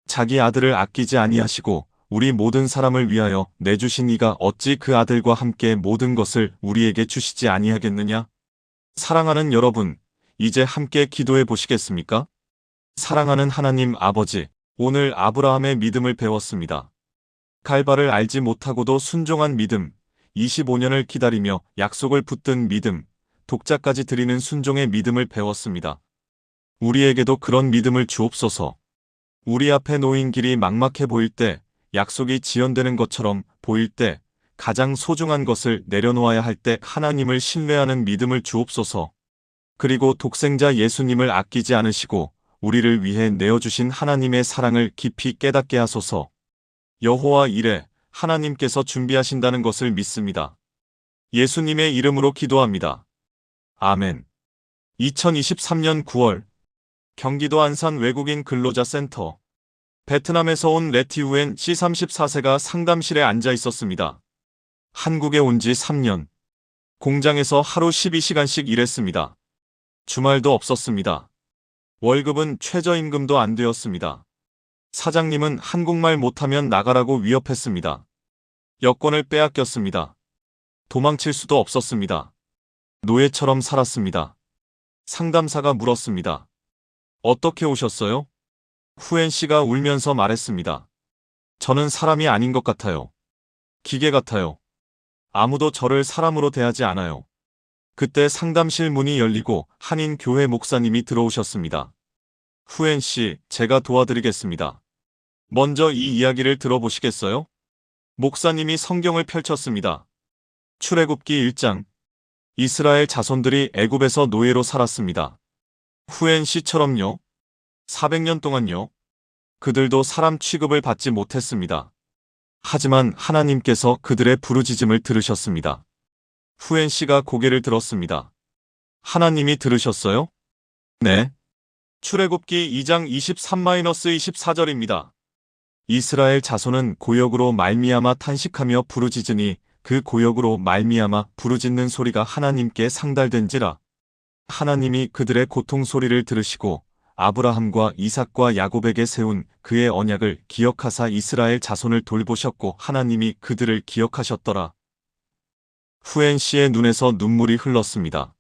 자기 아들을 아끼지 아니하시고 우리 모든 사람을 위하여 내주신 이가 어찌 그 아들과 함께 모든 것을 우리에게 주시지 아니하겠느냐? 사랑하는 여러분, 이제 함께 기도해 보시겠습니까? 사랑하는 하나님 아버지, 오늘 아브라함의 믿음을 배웠습니다. 갈바를 알지 못하고도 순종한 믿음, 25년을 기다리며 약속을 붙든 믿음, 독자까지 드리는 순종의 믿음을 배웠습니다. 우리에게도 그런 믿음을 주옵소서. 우리 앞에 놓인 길이 막막해 보일 때, 약속이 지연되는 것처럼 보일 때, 가장 소중한 것을 내려놓아야 할 때 하나님을 신뢰하는 믿음을 주옵소서. 그리고 독생자 예수님을 아끼지 않으시고 우리를 위해 내어주신 하나님의 사랑을 깊이 깨닫게 하소서. 여호와 이레, 하나님께서 준비하신다는 것을 믿습니다. 예수님의 이름으로 기도합니다. 아멘. 2023년 9월 경기도 안산 외국인 근로자 센터 베트남에서 온 레티우엔 씨 34세가 상담실에 앉아 있었습니다. 한국에 온 지 3년. 공장에서 하루 12시간씩 일했습니다. 주말도 없었습니다. 월급은 최저임금도 안 되었습니다. 사장님은 한국말 못하면 나가라고 위협했습니다. 여권을 빼앗겼습니다. 도망칠 수도 없었습니다. 노예처럼 살았습니다. 상담사가 물었습니다. 어떻게 오셨어요? 후엔 씨가 울면서 말했습니다. 저는 사람이 아닌 것 같아요. 기계 같아요. 아무도 저를 사람으로 대하지 않아요. 그때 상담실 문이 열리고 한인 교회 목사님이 들어오셨습니다. 후엔 씨, 제가 도와드리겠습니다. 먼저 이 이야기를 들어보시겠어요? 목사님이 성경을 펼쳤습니다. 출애굽기 1장. 이스라엘 자손들이 애굽에서 노예로 살았습니다. 후엔 씨처럼요. 400년 동안요. 그들도 사람 취급을 받지 못했습니다. 하지만 하나님께서 그들의 부르짖음을 들으셨습니다. 후엔 씨가 고개를 들었습니다. 하나님이 들으셨어요? 네. 출애굽기 2장 23-24절입니다. 이스라엘 자손은 고역으로 말미암아 탄식하며 부르짖으니 그 고역으로 말미암아 부르짖는 소리가 하나님께 상달된지라. 하나님이 그들의 고통 소리를 들으시고 아브라함과 이삭과 야곱에게 세운 그의 언약을 기억하사 이스라엘 자손을 돌보셨고 하나님이 그들을 기억하셨더라. 후엔 씨의 눈에서 눈물이 흘렀습니다.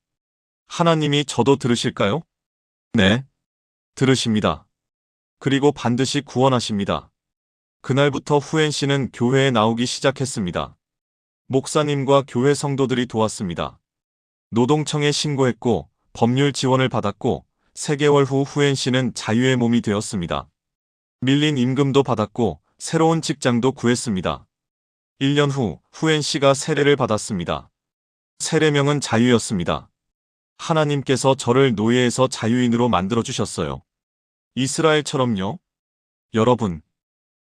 하나님이 저도 들으실까요? 네, 들으십니다. 그리고 반드시 구원하십니다. 그날부터 후엔 씨는 교회에 나오기 시작했습니다. 목사님과 교회 성도들이 도왔습니다. 노동청에 신고했고 법률 지원을 받았고 3개월 후 후엔 씨는 자유의 몸이 되었습니다. 밀린 임금도 받았고 새로운 직장도 구했습니다. 1년 후 후엔 씨가 세례를 받았습니다. 세례명은 자유였습니다. 하나님께서 저를 노예에서 자유인으로 만들어주셨어요. 이스라엘처럼요? 여러분,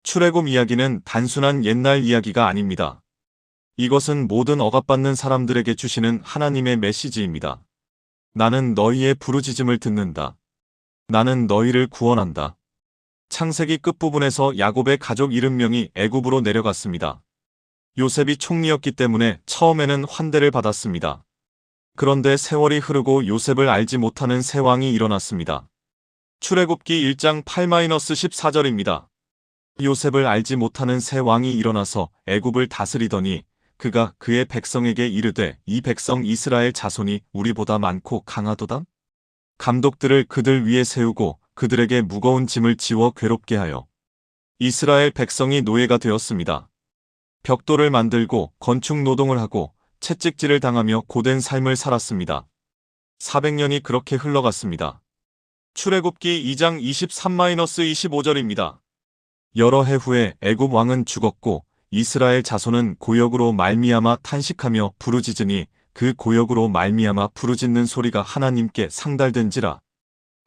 출애굽 이야기는 단순한 옛날 이야기가 아닙니다. 이것은 모든 억압받는 사람들에게 주시는 하나님의 메시지입니다. 나는 너희의 부르짖음을 듣는다. 나는 너희를 구원한다. 창세기 끝부분에서 야곱의 가족 이름명이 애굽으로 내려갔습니다. 요셉이 총리였기 때문에 처음에는 환대를 받았습니다. 그런데 세월이 흐르고 요셉을 알지 못하는 새 왕이 일어났습니다. 출애굽기 1장 8-14절입니다. 요셉을 알지 못하는 새 왕이 일어나서 애굽을 다스리더니 그가 그의 백성에게 이르되 이 백성 이스라엘 자손이 우리보다 많고 강하도다? 감독들을 그들 위에 세우고 그들에게 무거운 짐을 지워 괴롭게 하여 이스라엘 백성이 노예가 되었습니다. 벽돌을 만들고 건축 노동을 하고 채찍질을 당하며 고된 삶을 살았습니다. 400년이 그렇게 흘러갔습니다. 출애굽기 2장 23-25절입니다. 여러 해 후에 애굽 왕은 죽었고 이스라엘 자손은 고역으로 말미암아 탄식하며 부르짖으니 그 고역으로 말미암아 부르짖는 소리가 하나님께 상달된지라.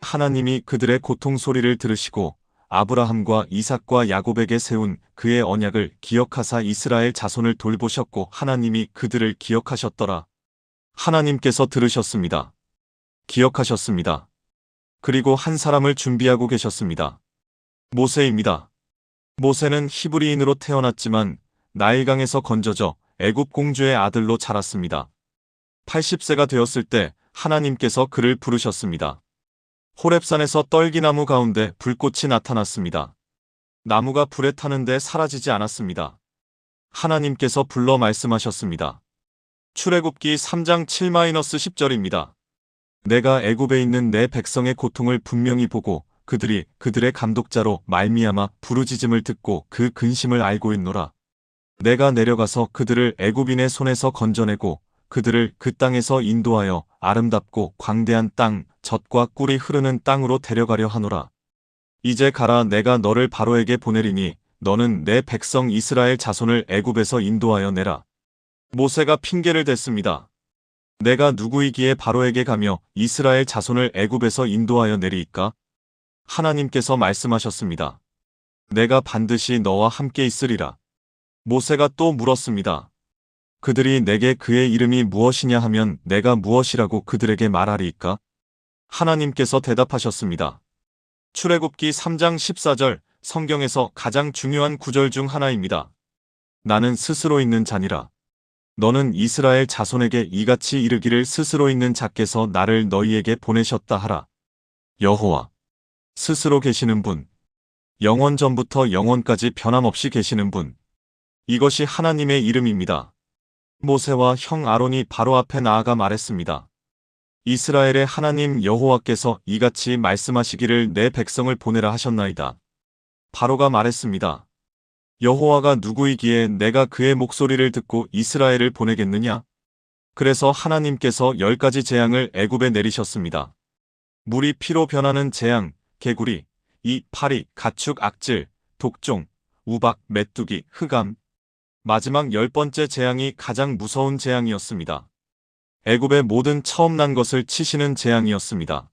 하나님이 그들의 고통 소리를 들으시고 아브라함과 이삭과 야곱에게 세운 그의 언약을 기억하사 이스라엘 자손을 돌보셨고 하나님이 그들을 기억하셨더라. 하나님께서 들으셨습니다. 기억하셨습니다. 그리고 한 사람을 준비하고 계셨습니다. 모세입니다. 모세는 히브리인으로 태어났지만 나일강에서 건져져 애굽 공주의 아들로 자랐습니다. 80세가 되었을 때 하나님께서 그를 부르셨습니다. 호렙산에서 떨기나무 가운데 불꽃이 나타났습니다. 나무가 불에 타는데 사라지지 않았습니다. 하나님께서 불러 말씀하셨습니다. 출애굽기 3장 7-10절입니다. 내가 애굽에 있는 내 백성의 고통을 분명히 보고 그들이 그들의 감독자로 말미암아 부르짖음을 듣고 그 근심을 알고 있노라. 내가 내려가서 그들을 애굽인의 손에서 건져내고 그들을 그 땅에서 인도하여 아름답고 광대한 땅, 젖과 꿀이 흐르는 땅으로 데려가려 하노라. 이제 가라. 내가 너를 바로에게 보내리니 너는 내 백성 이스라엘 자손을 애굽에서 인도하여 내라. 모세가 핑계를 댔습니다. 내가 누구이기에 바로에게 가며 이스라엘 자손을 애굽에서 인도하여 내리이까? 하나님께서 말씀하셨습니다. 내가 반드시 너와 함께 있으리라. 모세가 또 물었습니다. 그들이 내게 그의 이름이 무엇이냐 하면 내가 무엇이라고 그들에게 말하리이까? 하나님께서 대답하셨습니다. 출애굽기 3장 14절, 성경에서 가장 중요한 구절 중 하나입니다. 나는 스스로 있는 자니라. 너는 이스라엘 자손에게 이같이 이르기를 스스로 있는 자께서 나를 너희에게 보내셨다 하라. 여호와. 스스로 계시는 분. 영원 전부터 영원까지 변함없이 계시는 분. 이것이 하나님의 이름입니다. 모세와 형 아론이 바로 앞에 나아가 말했습니다. 이스라엘의 하나님 여호와께서 이같이 말씀하시기를 내 백성을 보내라 하셨나이다. 바로가 말했습니다. 여호와가 누구이기에 내가 그의 목소리를 듣고 이스라엘을 보내겠느냐? 그래서 하나님께서 10가지 재앙을 애굽에 내리셨습니다. 물이 피로 변하는 재앙, 개구리, 이, 파리, 가축, 악질, 독종, 우박, 메뚜기, 흑암. 마지막 10번째 재앙이 가장 무서운 재앙이었습니다. 애굽의 모든 처음 난 것을 치시는 재앙이었습니다.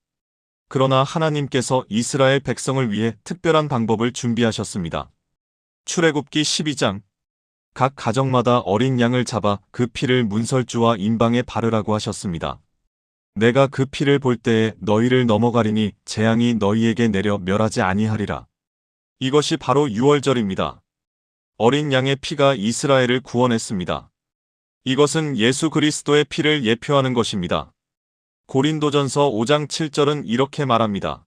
그러나 하나님께서 이스라엘 백성을 위해 특별한 방법을 준비하셨습니다. 출애굽기 12장. 각 가정마다 어린 양을 잡아 그 피를 문설주와 임방에 바르라고 하셨습니다. 내가 그 피를 볼 때에 너희를 넘어가리니 재앙이 너희에게 내려 멸하지 아니하리라. 이것이 바로 유월절입니다. 어린 양의 피가 이스라엘을 구원했습니다. 이것은 예수 그리스도의 피를 예표하는 것입니다. 고린도전서 5장 7절은 이렇게 말합니다.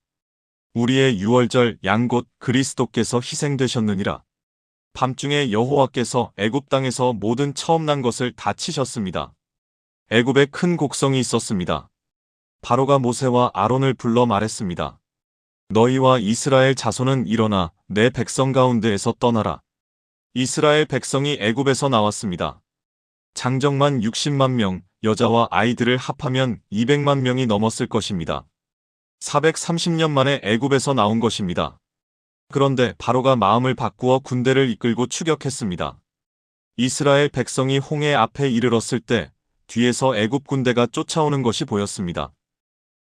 우리의 유월절 양 곧 그리스도께서 희생되셨느니라. 밤중에 여호와께서 애굽 땅에서 모든 처음 난 것을 다 치셨습니다. 애굽에 큰 곡성이 있었습니다. 바로가 모세와 아론을 불러 말했습니다. 너희와 이스라엘 자손은 일어나 내 백성 가운데에서 떠나라. 이스라엘 백성이 애굽에서 나왔습니다. 장정만 60만 명, 여자와 아이들을 합하면 200만 명이 넘었을 것입니다. 430년 만에 애굽에서 나온 것입니다. 그런데 바로가 마음을 바꾸어 군대를 이끌고 추격했습니다. 이스라엘 백성이 홍해 앞에 이르렀을 때 뒤에서 애굽 군대가 쫓아오는 것이 보였습니다.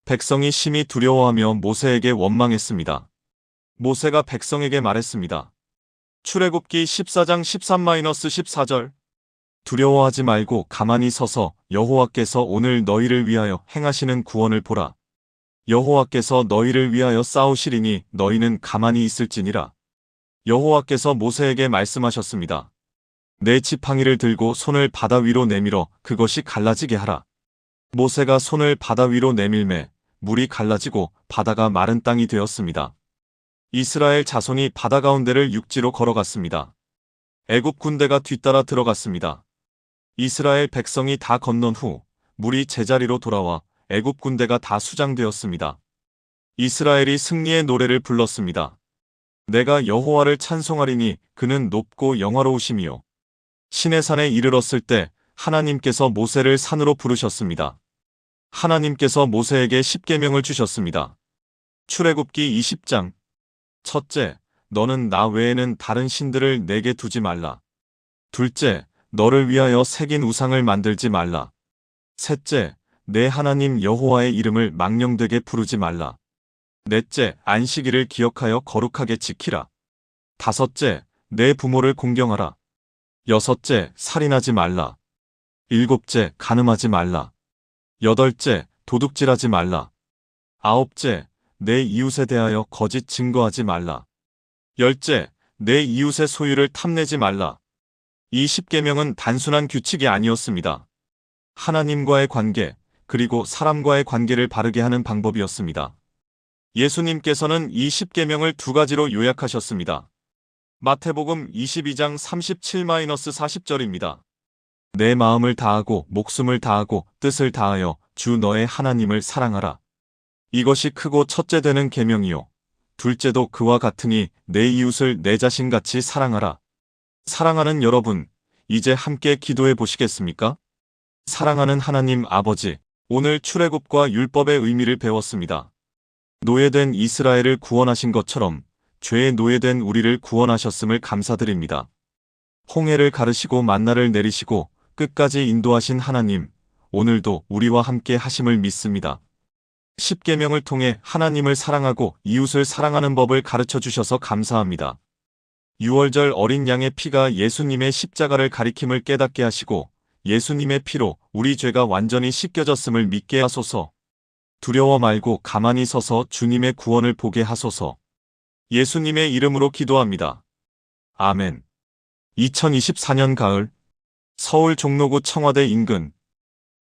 백성이 심히 두려워하며 모세에게 원망했습니다. 모세가 백성에게 말했습니다. 출애굽기 14장 13-14절 두려워하지 말고 가만히 서서 여호와께서 오늘 너희를 위하여 행하시는 구원을 보라. 여호와께서 너희를 위하여 싸우시리니 너희는 가만히 있을지니라. 여호와께서 모세에게 말씀하셨습니다. 내 지팡이를 들고 손을 바다 위로 내밀어 그것이 갈라지게 하라. 모세가 손을 바다 위로 내밀매 물이 갈라지고 바다가 마른 땅이 되었습니다. 이스라엘 자손이 바다 가운데를 육지로 걸어갔습니다. 애굽 군대가 뒤따라 들어갔습니다. 이스라엘 백성이 다 건넌 후 물이 제자리로 돌아와 애굽 군대가 다 수장되었습니다. 이스라엘이 승리의 노래를 불렀습니다. 내가 여호와를 찬송하리니 그는 높고 영화로우심이요. 시내산에 이르렀을 때 하나님께서 모세를 산으로 부르셨습니다. 하나님께서 모세에게 십계명을 주셨습니다. 출애굽기 20장 첫째, 너는 나 외에는 다른 신들을 내게 두지 말라. 둘째, 너를 위하여 새긴 우상을 만들지 말라. 셋째, 내 하나님 여호와의 이름을 망령되게 부르지 말라. 넷째, 안식일을 기억하여 거룩하게 지키라. 다섯째, 내 부모를 공경하라. 여섯째, 살인하지 말라. 일곱째, 간음하지 말라. 여덟째, 도둑질하지 말라. 아홉째, 내 이웃에 대하여 거짓 증거하지 말라. 열째, 내 이웃의 소유를 탐내지 말라. 이 십계명은 단순한 규칙이 아니었습니다. 하나님과의 관계, 그리고 사람과의 관계를 바르게 하는 방법이었습니다. 예수님께서는 이 십계명을 두 가지로 요약하셨습니다. 마태복음 22장 37-40절입니다. 내 마음을 다하고 목숨을 다하고 뜻을 다하여 주 너의 하나님을 사랑하라. 이것이 크고 첫째 되는 계명이요. 둘째도 그와 같으니 내 이웃을 내 자신같이 사랑하라. 사랑하는 여러분, 이제 함께 기도해 보시겠습니까? 사랑하는 하나님 아버지, 오늘 출애굽과 율법의 의미를 배웠습니다. 노예된 이스라엘을 구원하신 것처럼 죄에 노예된 우리를 구원하셨음을 감사드립니다. 홍해를 가르시고 만나를 내리시고 끝까지 인도하신 하나님, 오늘도 우리와 함께 하심을 믿습니다. 십계명을 통해 하나님을 사랑하고 이웃을 사랑하는 법을 가르쳐 주셔서 감사합니다. 유월절 어린 양의 피가 예수님의 십자가를 가리킴을 깨닫게 하시고 예수님의 피로 우리 죄가 완전히 씻겨졌음을 믿게 하소서. 두려워 말고 가만히 서서 주님의 구원을 보게 하소서. 예수님의 이름으로 기도합니다. 아멘. 2024년 가을 서울 종로구 청와대 인근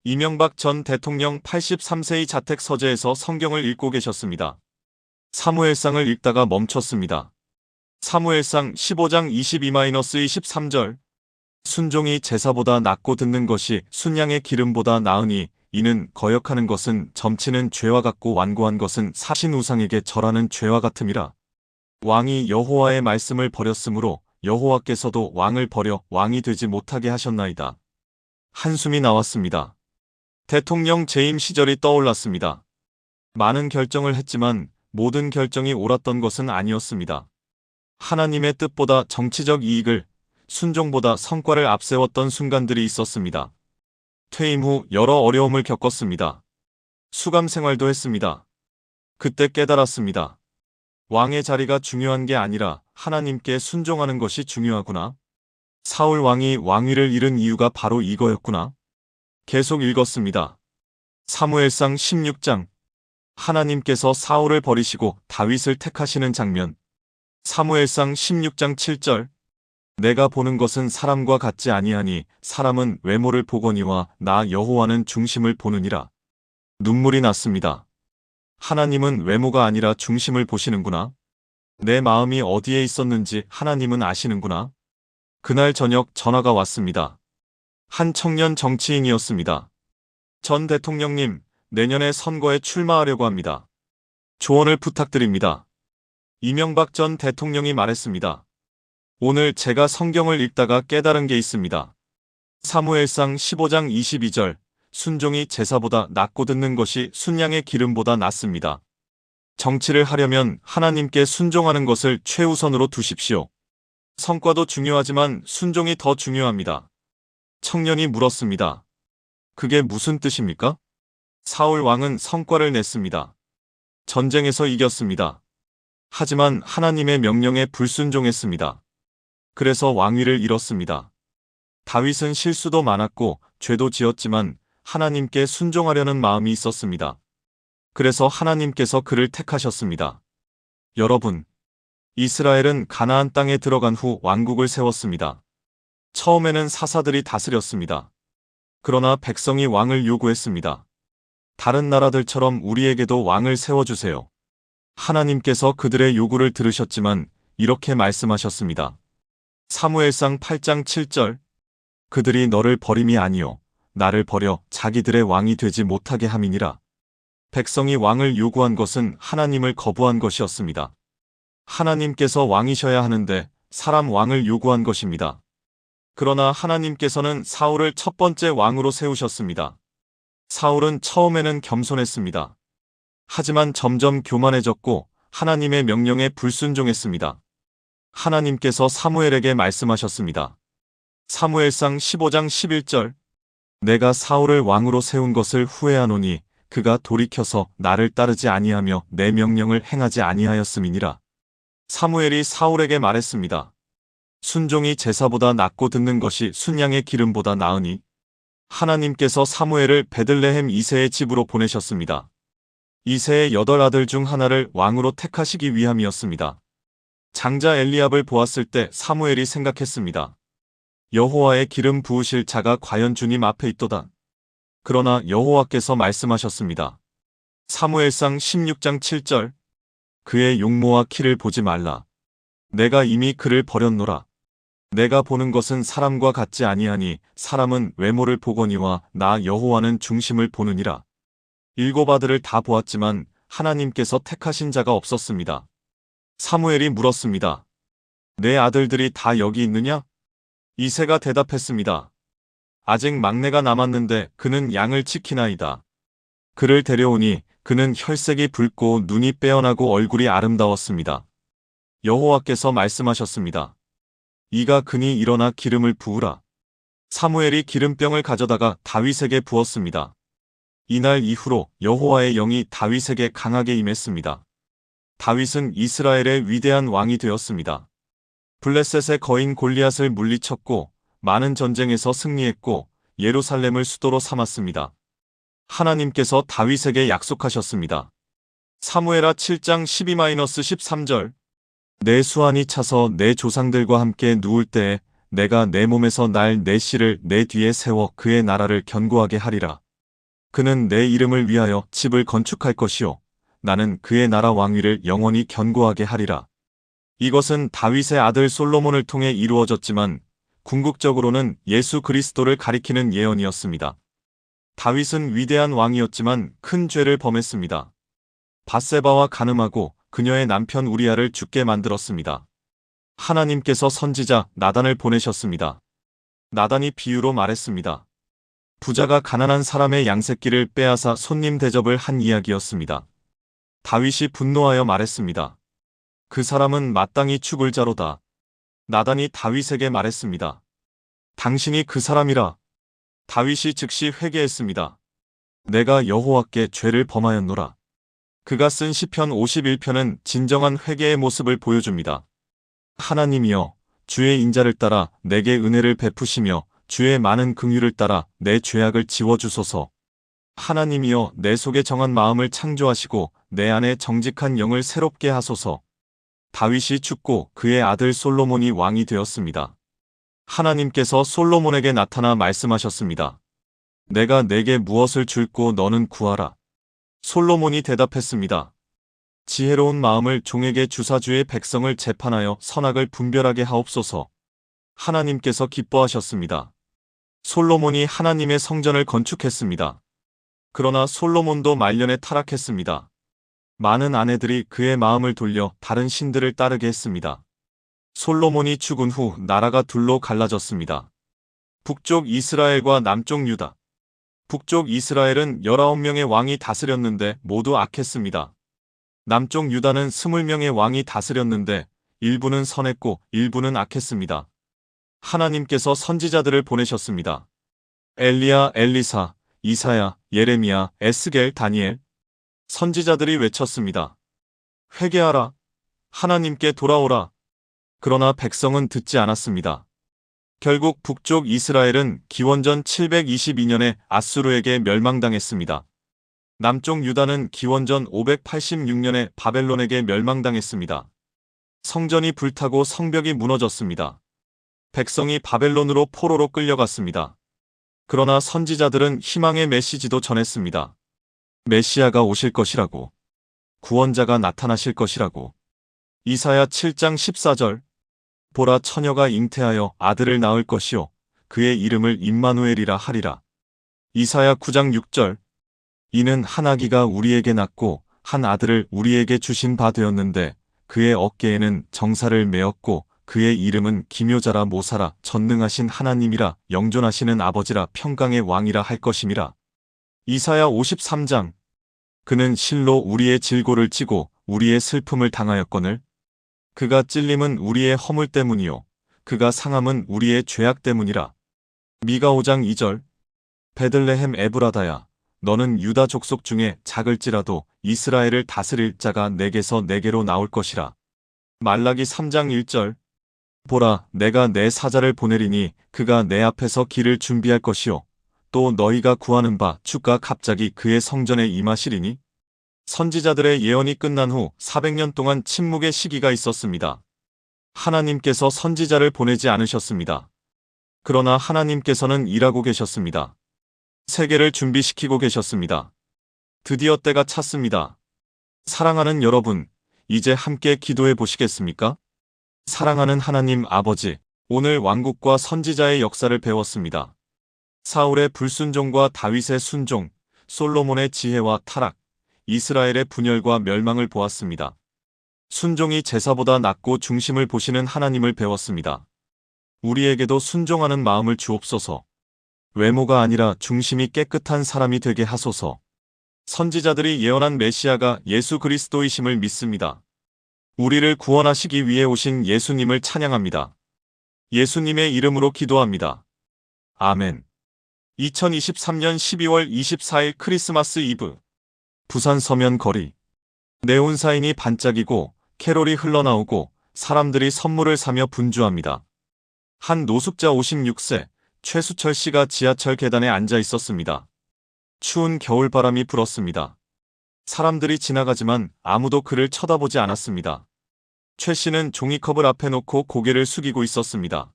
이명박 전 대통령 83세의 자택 서재에서 성경을 읽고 계셨습니다. 사무엘상을 읽다가 멈췄습니다. 사무엘상 15장 22-23절 순종이 제사보다 낫고 듣는 것이 순양의 기름보다 나으니 이는 거역하는 것은 점치는 죄와 같고 완고한 것은 사신 우상에게 절하는 죄와 같음이라. 왕이 여호와의 말씀을 버렸으므로 여호와께서도 왕을 버려 왕이 되지 못하게 하셨나이다. 한숨이 나왔습니다. 대통령 재임 시절이 떠올랐습니다. 많은 결정을 했지만 모든 결정이 옳았던 것은 아니었습니다. 하나님의 뜻보다 정치적 이익을, 순종보다 성과를 앞세웠던 순간들이 있었습니다. 퇴임 후 여러 어려움을 겪었습니다. 수감 생활도 했습니다. 그때 깨달았습니다. 왕의 자리가 중요한 게 아니라 하나님께 순종하는 것이 중요하구나. 사울 왕이 왕위를 잃은 이유가 바로 이거였구나. 계속 읽었습니다. 사무엘상 16장 하나님께서 사울을 버리시고 다윗을 택하시는 장면. 사무엘상 16장 7절. 내가 보는 것은 사람과 같지 아니하니 사람은 외모를 보거니와 나 여호와는 중심을 보느니라. 눈물이 났습니다. 하나님은 외모가 아니라 중심을 보시는구나. 내 마음이 어디에 있었는지 하나님은 아시는구나. 그날 저녁 전화가 왔습니다. 한 청년 정치인이었습니다. 전 대통령님, 내년에 선거에 출마하려고 합니다. 조언을 부탁드립니다. 이명박 전 대통령이 말했습니다. 오늘 제가 성경을 읽다가 깨달은 게 있습니다. 사무엘상 15장 22절. 순종이 제사보다 낫고 듣는 것이 순양의 기름보다 낫습니다. 정치를 하려면 하나님께 순종하는 것을 최우선으로 두십시오. 성과도 중요하지만 순종이 더 중요합니다. 청년이 물었습니다. 그게 무슨 뜻입니까? 사울 왕은 성과를 냈습니다. 전쟁에서 이겼습니다. 하지만 하나님의 명령에 불순종했습니다. 그래서 왕위를 잃었습니다. 다윗은 실수도 많았고 죄도 지었지만 하나님께 순종하려는 마음이 있었습니다. 그래서 하나님께서 그를 택하셨습니다. 여러분, 이스라엘은 가나안 땅에 들어간 후 왕국을 세웠습니다. 처음에는 사사들이 다스렸습니다. 그러나 백성이 왕을 요구했습니다. 다른 나라들처럼 우리에게도 왕을 세워주세요. 하나님께서 그들의 요구를 들으셨지만 이렇게 말씀하셨습니다. 사무엘상 8장 7절. 그들이 너를 버림이 아니요 나를 버려 자기들의 왕이 되지 못하게 함이니라. 백성이 왕을 요구한 것은 하나님을 거부한 것이었습니다. 하나님께서 왕이셔야 하는데 사람 왕을 요구한 것입니다. 그러나 하나님께서는 사울을 첫 번째 왕으로 세우셨습니다. 사울은 처음에는 겸손했습니다. 하지만 점점 교만해졌고 하나님의 명령에 불순종했습니다. 하나님께서 사무엘에게 말씀하셨습니다. 사무엘상 15장 11절. 내가 사울을 왕으로 세운 것을 후회하노니 그가 돌이켜서 나를 따르지 아니하며 내 명령을 행하지 아니하였음이니라. 사무엘이 사울에게 말했습니다. 순종이 제사보다 낫고 듣는 것이 순양의 기름보다 나으니. 하나님께서 사무엘을 베들레헴 이새의 집으로 보내셨습니다. 이새의 8아들 중 하나를 왕으로 택하시기 위함이었습니다. 장자 엘리압을 보았을 때 사무엘이 생각했습니다. 여호와의 기름 부으실 자가 과연 주님 앞에 있도다. 그러나 여호와께서 말씀하셨습니다. 사무엘상 16장 7절. 그의 용모와 키를 보지 말라. 내가 이미 그를 버렸노라. 내가 보는 것은 사람과 같지 아니하니 사람은 외모를 보거니와 나 여호와는 중심을 보느니라. 7아들을 다 보았지만 하나님께서 택하신 자가 없었습니다. 사무엘이 물었습니다. 내 아들들이 다 여기 있느냐? 이새가 대답했습니다. 아직 막내가 남았는데 그는 양을 지키나이다. 그를 데려오니 그는 혈색이 붉고 눈이 빼어나고 얼굴이 아름다웠습니다. 여호와께서 말씀하셨습니다. 이가 그니 일어나 기름을 부으라. 사무엘이 기름병을 가져다가 다윗에게 부었습니다. 이날 이후로 여호와의 영이 다윗에게 강하게 임했습니다. 다윗은 이스라엘의 위대한 왕이 되었습니다. 블레셋의 거인 골리앗을 물리쳤고 많은 전쟁에서 승리했고 예루살렘을 수도로 삼았습니다. 하나님께서 다윗에게 약속하셨습니다. 사무엘하 7장 12-13절. 내 수완이 차서 내 조상들과 함께 누울 때에 내가 내 몸에서 날 내 씨를 내 뒤에 세워 그의 나라를 견고하게 하리라. 그는 내 이름을 위하여 집을 건축할 것이요 나는 그의 나라 왕위를 영원히 견고하게 하리라. 이것은 다윗의 아들 솔로몬을 통해 이루어졌지만 궁극적으로는 예수 그리스도를 가리키는 예언이었습니다. 다윗은 위대한 왕이었지만 큰 죄를 범했습니다. 밧세바와 간음하고 그녀의 남편 우리아를 죽게 만들었습니다. 하나님께서 선지자 나단을 보내셨습니다. 나단이 비유로 말했습니다. 부자가 가난한 사람의 양새끼를 빼앗아 손님 대접을 한 이야기였습니다. 다윗이 분노하여 말했습니다. 그 사람은 마땅히 죽을 자로다. 나단이 다윗에게 말했습니다. 당신이 그 사람이라. 다윗이 즉시 회개했습니다. 내가 여호와께 죄를 범하였노라. 그가 쓴 시편 51편은 진정한 회개의 모습을 보여줍니다. 하나님이여, 주의 인자를 따라 내게 은혜를 베푸시며 주의 많은 긍휼을 따라 내 죄악을 지워주소서. 하나님이여, 내 속에 정한 마음을 창조하시고 내 안에 정직한 영을 새롭게 하소서. 다윗이 죽고 그의 아들 솔로몬이 왕이 되었습니다. 하나님께서 솔로몬에게 나타나 말씀하셨습니다. 내가 내게 무엇을 줄고 너는 구하라. 솔로몬이 대답했습니다. 지혜로운 마음을 종에게 주사 주의 백성을 재판하여 선악을 분별하게 하옵소서. 하나님께서 기뻐하셨습니다. 솔로몬이 하나님의 성전을 건축했습니다. 그러나 솔로몬도 말년에 타락했습니다. 많은 아내들이 그의 마음을 돌려 다른 신들을 따르게 했습니다. 솔로몬이 죽은 후 나라가 둘로 갈라졌습니다. 북쪽 이스라엘과 남쪽 유다. 북쪽 이스라엘은 19명의 왕이 다스렸는데 모두 악했습니다. 남쪽 유다는 20명의 왕이 다스렸는데 일부는 선했고 일부는 악했습니다. 하나님께서 선지자들을 보내셨습니다. 엘리야, 엘리사, 이사야, 예레미야, 에스겔, 다니엘. 선지자들이 외쳤습니다. 회개하라. 하나님께 돌아오라. 그러나 백성은 듣지 않았습니다. 결국 북쪽 이스라엘은 기원전 722년에 아수르에게 멸망당했습니다. 남쪽 유다는 기원전 586년에 바벨론에게 멸망당했습니다. 성전이 불타고 성벽이 무너졌습니다. 백성이 바벨론으로 포로로 끌려갔습니다. 그러나 선지자들은 희망의 메시지도 전했습니다. 메시아가 오실 것이라고. 구원자가 나타나실 것이라고. 이사야 7장 14절. 보라 처녀가 잉태하여 아들을 낳을 것이요 그의 이름을 임마누엘이라 하리라. 이사야 9장 6절. 이는 한 아기가 우리에게 낳고 한 아들을 우리에게 주신 바 되었는데 그의 어깨에는 정사를 메었고 그의 이름은 기묘자라 모사라 전능하신 하나님이라 영존하시는 아버지라 평강의 왕이라 할 것임이라. 이사야 53장. 그는 실로 우리의 질고를 찌고 우리의 슬픔을 당하였거늘. 그가 찔림은 우리의 허물 때문이요 그가 상함은 우리의 죄악 때문이라. 미가 5장 2절. 베들레헴 에브라다야 너는 유다 족속 중에 작을지라도 이스라엘을 다스릴 자가 내게서 내게로 나올 것이라. 말라기 3장 1절. 보라 내가 내 사자를 보내리니 그가 내 앞에서 길을 준비할 것이요 또 너희가 구하는 바 주가 갑자기 그의 성전에 임하시리니. 선지자들의 예언이 끝난 후 400년 동안 침묵의 시기가 있었습니다. 하나님께서 선지자를 보내지 않으셨습니다. 그러나 하나님께서는 일하고 계셨습니다. 세계를 준비시키고 계셨습니다. 드디어 때가 찼습니다. 사랑하는 여러분, 이제 함께 기도해 보시겠습니까? 사랑하는 하나님 아버지, 오늘 왕국과 선지자의 역사를 배웠습니다. 사울의 불순종과 다윗의 순종, 솔로몬의 지혜와 타락, 이스라엘의 분열과 멸망을 보았습니다. 순종이 제사보다 낫고 중심을 보시는 하나님을 배웠습니다. 우리에게도 순종하는 마음을 주옵소서. 외모가 아니라 중심이 깨끗한 사람이 되게 하소서. 선지자들이 예언한 메시아가 예수 그리스도이심을 믿습니다. 우리를 구원하시기 위해 오신 예수님을 찬양합니다. 예수님의 이름으로 기도합니다. 아멘. 2023년 12월 24일 크리스마스 이브. 부산 서면 거리. 네온사인이 반짝이고 캐롤이 흘러나오고 사람들이 선물을 사며 분주합니다. 한 노숙자 56세 최수철 씨가 지하철 계단에 앉아 있었습니다. 추운 겨울바람이 불었습니다. 사람들이 지나가지만 아무도 그를 쳐다보지 않았습니다. 최 씨는 종이컵을 앞에 놓고 고개를 숙이고 있었습니다.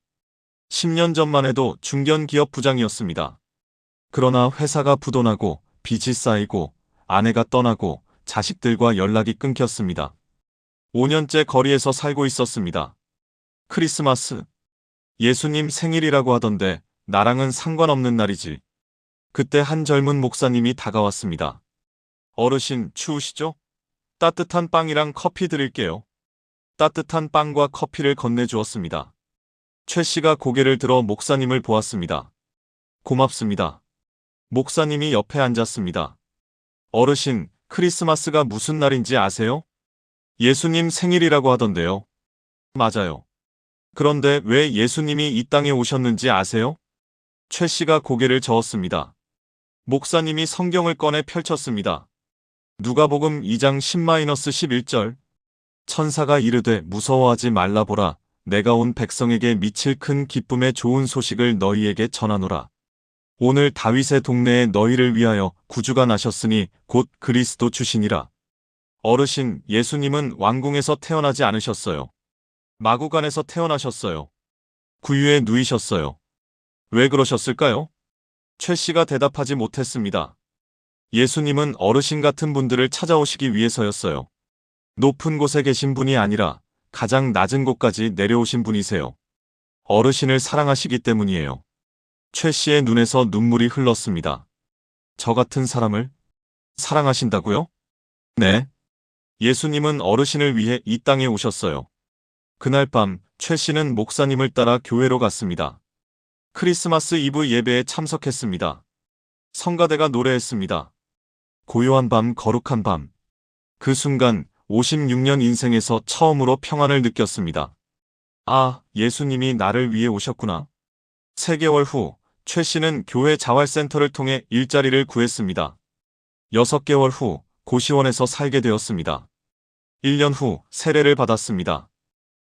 10년 전만 해도 중견기업 부장이었습니다. 그러나 회사가 부도나고 빚이 쌓이고 아내가 떠나고 자식들과 연락이 끊겼습니다. 5년째 거리에서 살고 있었습니다. 크리스마스. 예수님 생일이라고 하던데 나랑은 상관없는 날이지. 그때 한 젊은 목사님이 다가왔습니다. 어르신 추우시죠? 따뜻한 빵이랑 커피 드릴게요. 따뜻한 빵과 커피를 건네주었습니다. 최 씨가 고개를 들어 목사님을 보았습니다. 고맙습니다. 목사님이 옆에 앉았습니다. 어르신, 크리스마스가 무슨 날인지 아세요? 예수님 생일이라고 하던데요. 맞아요. 그런데 왜 예수님이 이 땅에 오셨는지 아세요? 최 씨가 고개를 저었습니다. 목사님이 성경을 꺼내 펼쳤습니다. 누가복음 2장 10-11절. 천사가 이르되 무서워하지 말라 보라. 내가 온 백성에게 미칠 큰 기쁨의 좋은 소식을 너희에게 전하노라. 오늘 다윗의 동네에 너희를 위하여 구주가 나셨으니 곧 그리스도 주시니라. 어르신, 예수님은 왕궁에서 태어나지 않으셨어요. 마구간에서 태어나셨어요. 구유에 누이셨어요. 왜 그러셨을까요? 최 씨가 대답하지 못했습니다. 예수님은 어르신 같은 분들을 찾아오시기 위해서였어요. 높은 곳에 계신 분이 아니라 가장 낮은 곳까지 내려오신 분이세요. 어르신을 사랑하시기 때문이에요. 최 씨의 눈에서 눈물이 흘렀습니다. 저 같은 사람을 사랑하신다고요? 네. 예수님은 어르신을 위해 이 땅에 오셨어요. 그날 밤, 최 씨는 목사님을 따라 교회로 갔습니다. 크리스마스 이브 예배에 참석했습니다. 성가대가 노래했습니다. 고요한 밤, 거룩한 밤. 그 순간 56년 인생에서 처음으로 평안을 느꼈습니다. 아, 예수님이 나를 위해 오셨구나. 3개월 후, 최 씨는 교회 자활센터를 통해 일자리를 구했습니다. 6개월 후, 고시원에서 살게 되었습니다. 1년 후, 세례를 받았습니다.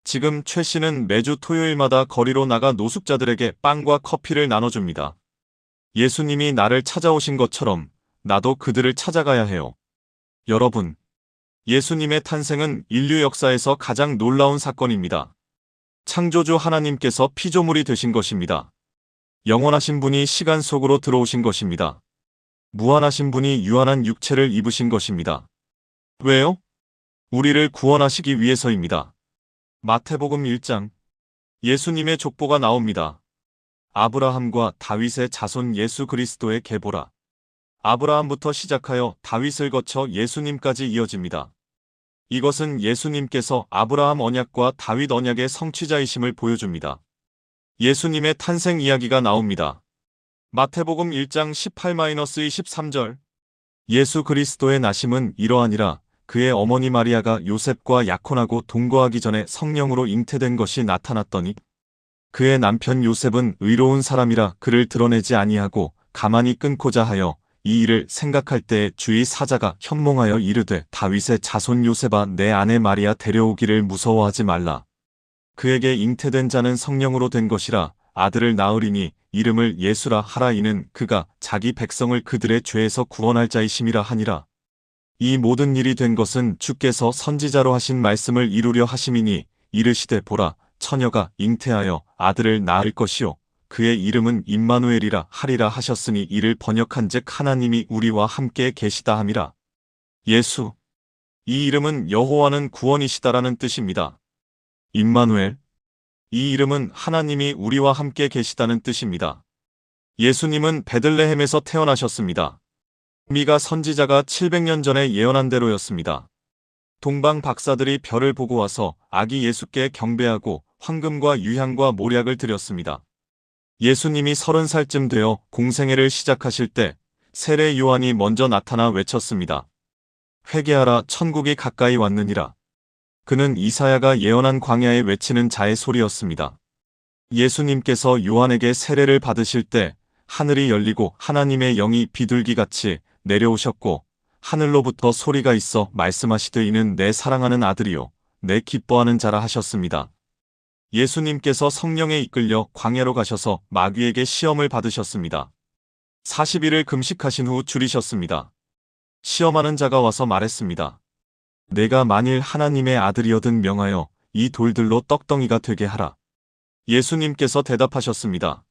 지금 최 씨는 매주 토요일마다 거리로 나가 노숙자들에게 빵과 커피를 나눠줍니다. 예수님이 나를 찾아오신 것처럼 나도 그들을 찾아가야 해요. 여러분, 예수님의 탄생은 인류 역사에서 가장 놀라운 사건입니다. 창조주 하나님께서 피조물이 되신 것입니다. 영원하신 분이 시간 속으로 들어오신 것입니다. 무한하신 분이 유한한 육체를 입으신 것입니다. 왜요? 우리를 구원하시기 위해서입니다. 마태복음 1장. 예수님의 족보가 나옵니다. 아브라함과 다윗의 자손 예수 그리스도의 계보라. 아브라함부터 시작하여 다윗을 거쳐 예수님까지 이어집니다. 이것은 예수님께서 아브라함 언약과 다윗 언약의 성취자이심을 보여줍니다. 예수님의 탄생 이야기가 나옵니다. 마태복음 1장 18-23절. 예수 그리스도의 나심은 이러하니라. 그의 어머니 마리아가 요셉과 약혼하고 동거하기 전에 성령으로 잉태된 것이 나타났더니 그의 남편 요셉은 의로운 사람이라 그를 드러내지 아니하고 가만히 끊고자 하여 이 일을 생각할 때에 주의 사자가 현몽하여 이르되 다윗의 자손 요셉아 내 아내 마리아 데려오기를 무서워하지 말라. 그에게 잉태된 자는 성령으로 된 것이라 아들을 낳으리니 이름을 예수라 하라. 이는 그가 자기 백성을 그들의 죄에서 구원할 자이심이라 하니라. 이 모든 일이 된 것은 주께서 선지자로 하신 말씀을 이루려 하심이니 이르시되 보라 처녀가 잉태하여 아들을 낳을 것이요 그의 이름은 임마누엘이라 하리라 하셨으니 이를 번역한즉 하나님이 우리와 함께 계시다 함이라. 예수. 이 이름은 여호와는 구원이시다라는 뜻입니다. 임마누엘. 이 이름은 하나님이 우리와 함께 계시다는 뜻입니다. 예수님은 베들레헴에서 태어나셨습니다. 미가 선지자가 700년 전에 예언한 대로였습니다. 동방 박사들이 별을 보고 와서 아기 예수께 경배하고 황금과 유향과 모략을 드렸습니다. 예수님이 30살쯤 되어 공생애를 시작하실 때 세례 요한이 먼저 나타나 외쳤습니다. 회개하라 천국이 가까이 왔느니라. 그는 이사야가 예언한 광야에 외치는 자의 소리였습니다. 예수님께서 요한에게 세례를 받으실 때 하늘이 열리고 하나님의 영이 비둘기같이 내려오셨고 하늘로부터 소리가 있어 말씀하시되 이는 내 사랑하는 아들이요 내 기뻐하는 자라 하셨습니다. 예수님께서 성령에 이끌려 광야로 가셔서 마귀에게 시험을 받으셨습니다. 40일을 금식하신 후 줄이셨습니다. 시험하는 자가 와서 말했습니다. 내가 만일 하나님의 아들이어든 명하여 이 돌들로 떡덩이가 되게 하라. 예수님께서 대답하셨습니다.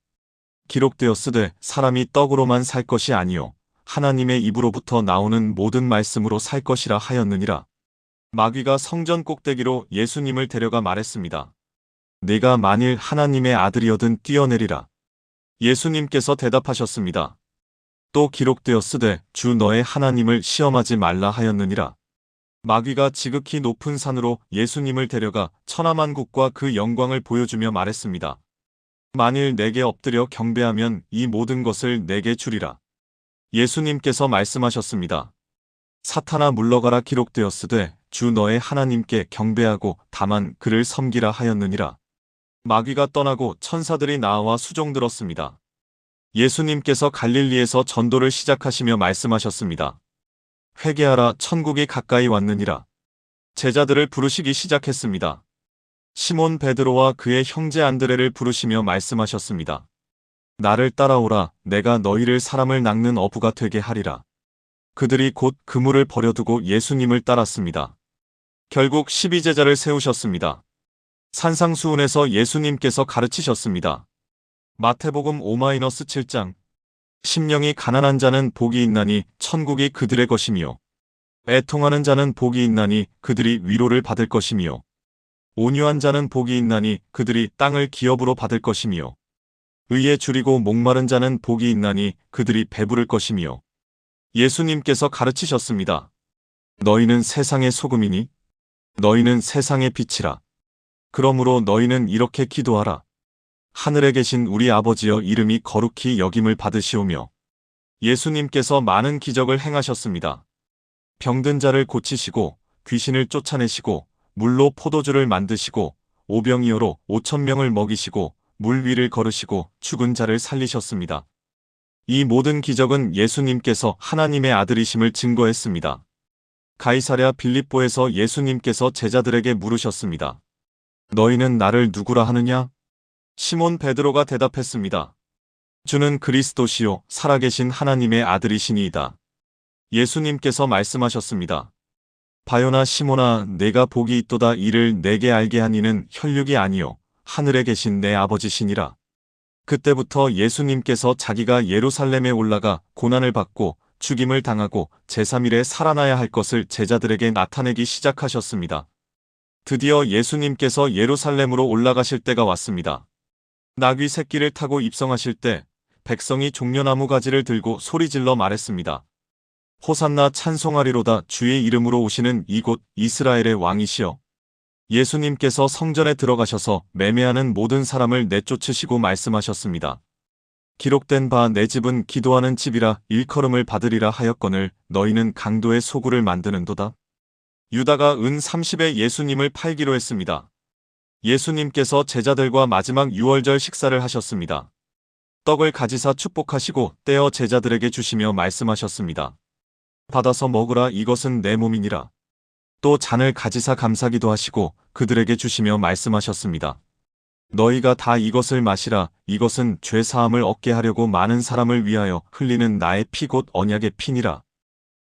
기록되었으되 사람이 떡으로만 살 것이 아니요 하나님의 입으로부터 나오는 모든 말씀으로 살 것이라 하였느니라. 마귀가 성전 꼭대기로 예수님을 데려가 말했습니다. 네가 만일 하나님의 아들이어든 뛰어내리라. 예수님께서 대답하셨습니다. 또 기록되었으되 주 너의 하나님을 시험하지 말라 하였느니라. 마귀가 지극히 높은 산으로 예수님을 데려가 천하만국과 그 영광을 보여주며 말했습니다. 만일 내게 엎드려 경배하면 이 모든 것을 내게 주리라. 예수님께서 말씀하셨습니다. 사탄아 물러가라 기록되었으되 주 너의 하나님께 경배하고 다만 그를 섬기라 하였느니라. 마귀가 떠나고 천사들이 나와 수종들었습니다. 예수님께서 갈릴리에서 전도를 시작하시며 말씀하셨습니다. 회개하라 천국이 가까이 왔느니라. 제자들을 부르시기 시작했습니다. 시몬 베드로와 그의 형제 안드레를 부르시며 말씀하셨습니다. 나를 따라오라 내가 너희를 사람을 낚는 어부가 되게 하리라. 그들이 곧 그물을 버려두고 예수님을 따랐습니다. 결국 12제자를 세우셨습니다. 산상수훈에서 예수님께서 가르치셨습니다. 마태복음 5-7장 심령이 가난한 자는 복이 있나니 천국이 그들의 것이며 애통하는 자는 복이 있나니 그들이 위로를 받을 것이며 온유한 자는 복이 있나니 그들이 땅을 기업으로 받을 것이며 의에 줄이고 목마른 자는 복이 있나니 그들이 배부를 것이며 예수님께서 가르치셨습니다. 너희는 세상의 소금이니 너희는 세상의 빛이라. 그러므로 너희는 이렇게 기도하라. 하늘에 계신 우리 아버지여 이름이 거룩히 여김을 받으시오며 예수님께서 많은 기적을 행하셨습니다. 병든 자를 고치시고 귀신을 쫓아내시고 물로 포도주를 만드시고 오병이어로 5,000명을 먹이시고 물 위를 걸으시고 죽은 자를 살리셨습니다. 이 모든 기적은 예수님께서 하나님의 아들이심을 증거했습니다. 가이사랴 빌립보에서 예수님께서 제자들에게 물으셨습니다. 너희는 나를 누구라 하느냐? 시몬 베드로가 대답했습니다. 주는 그리스도시요 살아계신 하나님의 아들이시니이다. 예수님께서 말씀하셨습니다. 바요나 시몬아 내가 복이 있도다 이를 내게 알게 한 이는 혈육이 아니요 하늘에 계신 내 아버지시니라. 그때부터 예수님께서 자기가 예루살렘에 올라가 고난을 받고 죽임을 당하고 제3일에 살아나야 할 것을 제자들에게 나타내기 시작하셨습니다. 드디어 예수님께서 예루살렘으로 올라가실 때가 왔습니다. 나귀 새끼를 타고 입성하실 때 백성이 종려나무 가지를 들고 소리질러 말했습니다. 호산나 찬송하리로다 주의 이름으로 오시는 이곳 이스라엘의 왕이시여. 예수님께서 성전에 들어가셔서 매매하는 모든 사람을 내쫓으시고 말씀하셨습니다. 기록된 바 내 집은 기도하는 집이라 일컬음을 받으리라 하였거늘 너희는 강도의 소굴을 만드는도다. 유다가 은 30에 예수님을 팔기로 했습니다. 예수님께서 제자들과 마지막 유월절 식사를 하셨습니다. 떡을 가지사 축복하시고 떼어 제자들에게 주시며 말씀하셨습니다. 받아서 먹으라 이것은 내 몸이니라. 또 잔을 가지사 감사기도 하시고 그들에게 주시며 말씀하셨습니다. 너희가 다 이것을 마시라. 이것은 죄 사함을 얻게 하려고 많은 사람을 위하여 흘리는 나의 피 곧 언약의 피니라.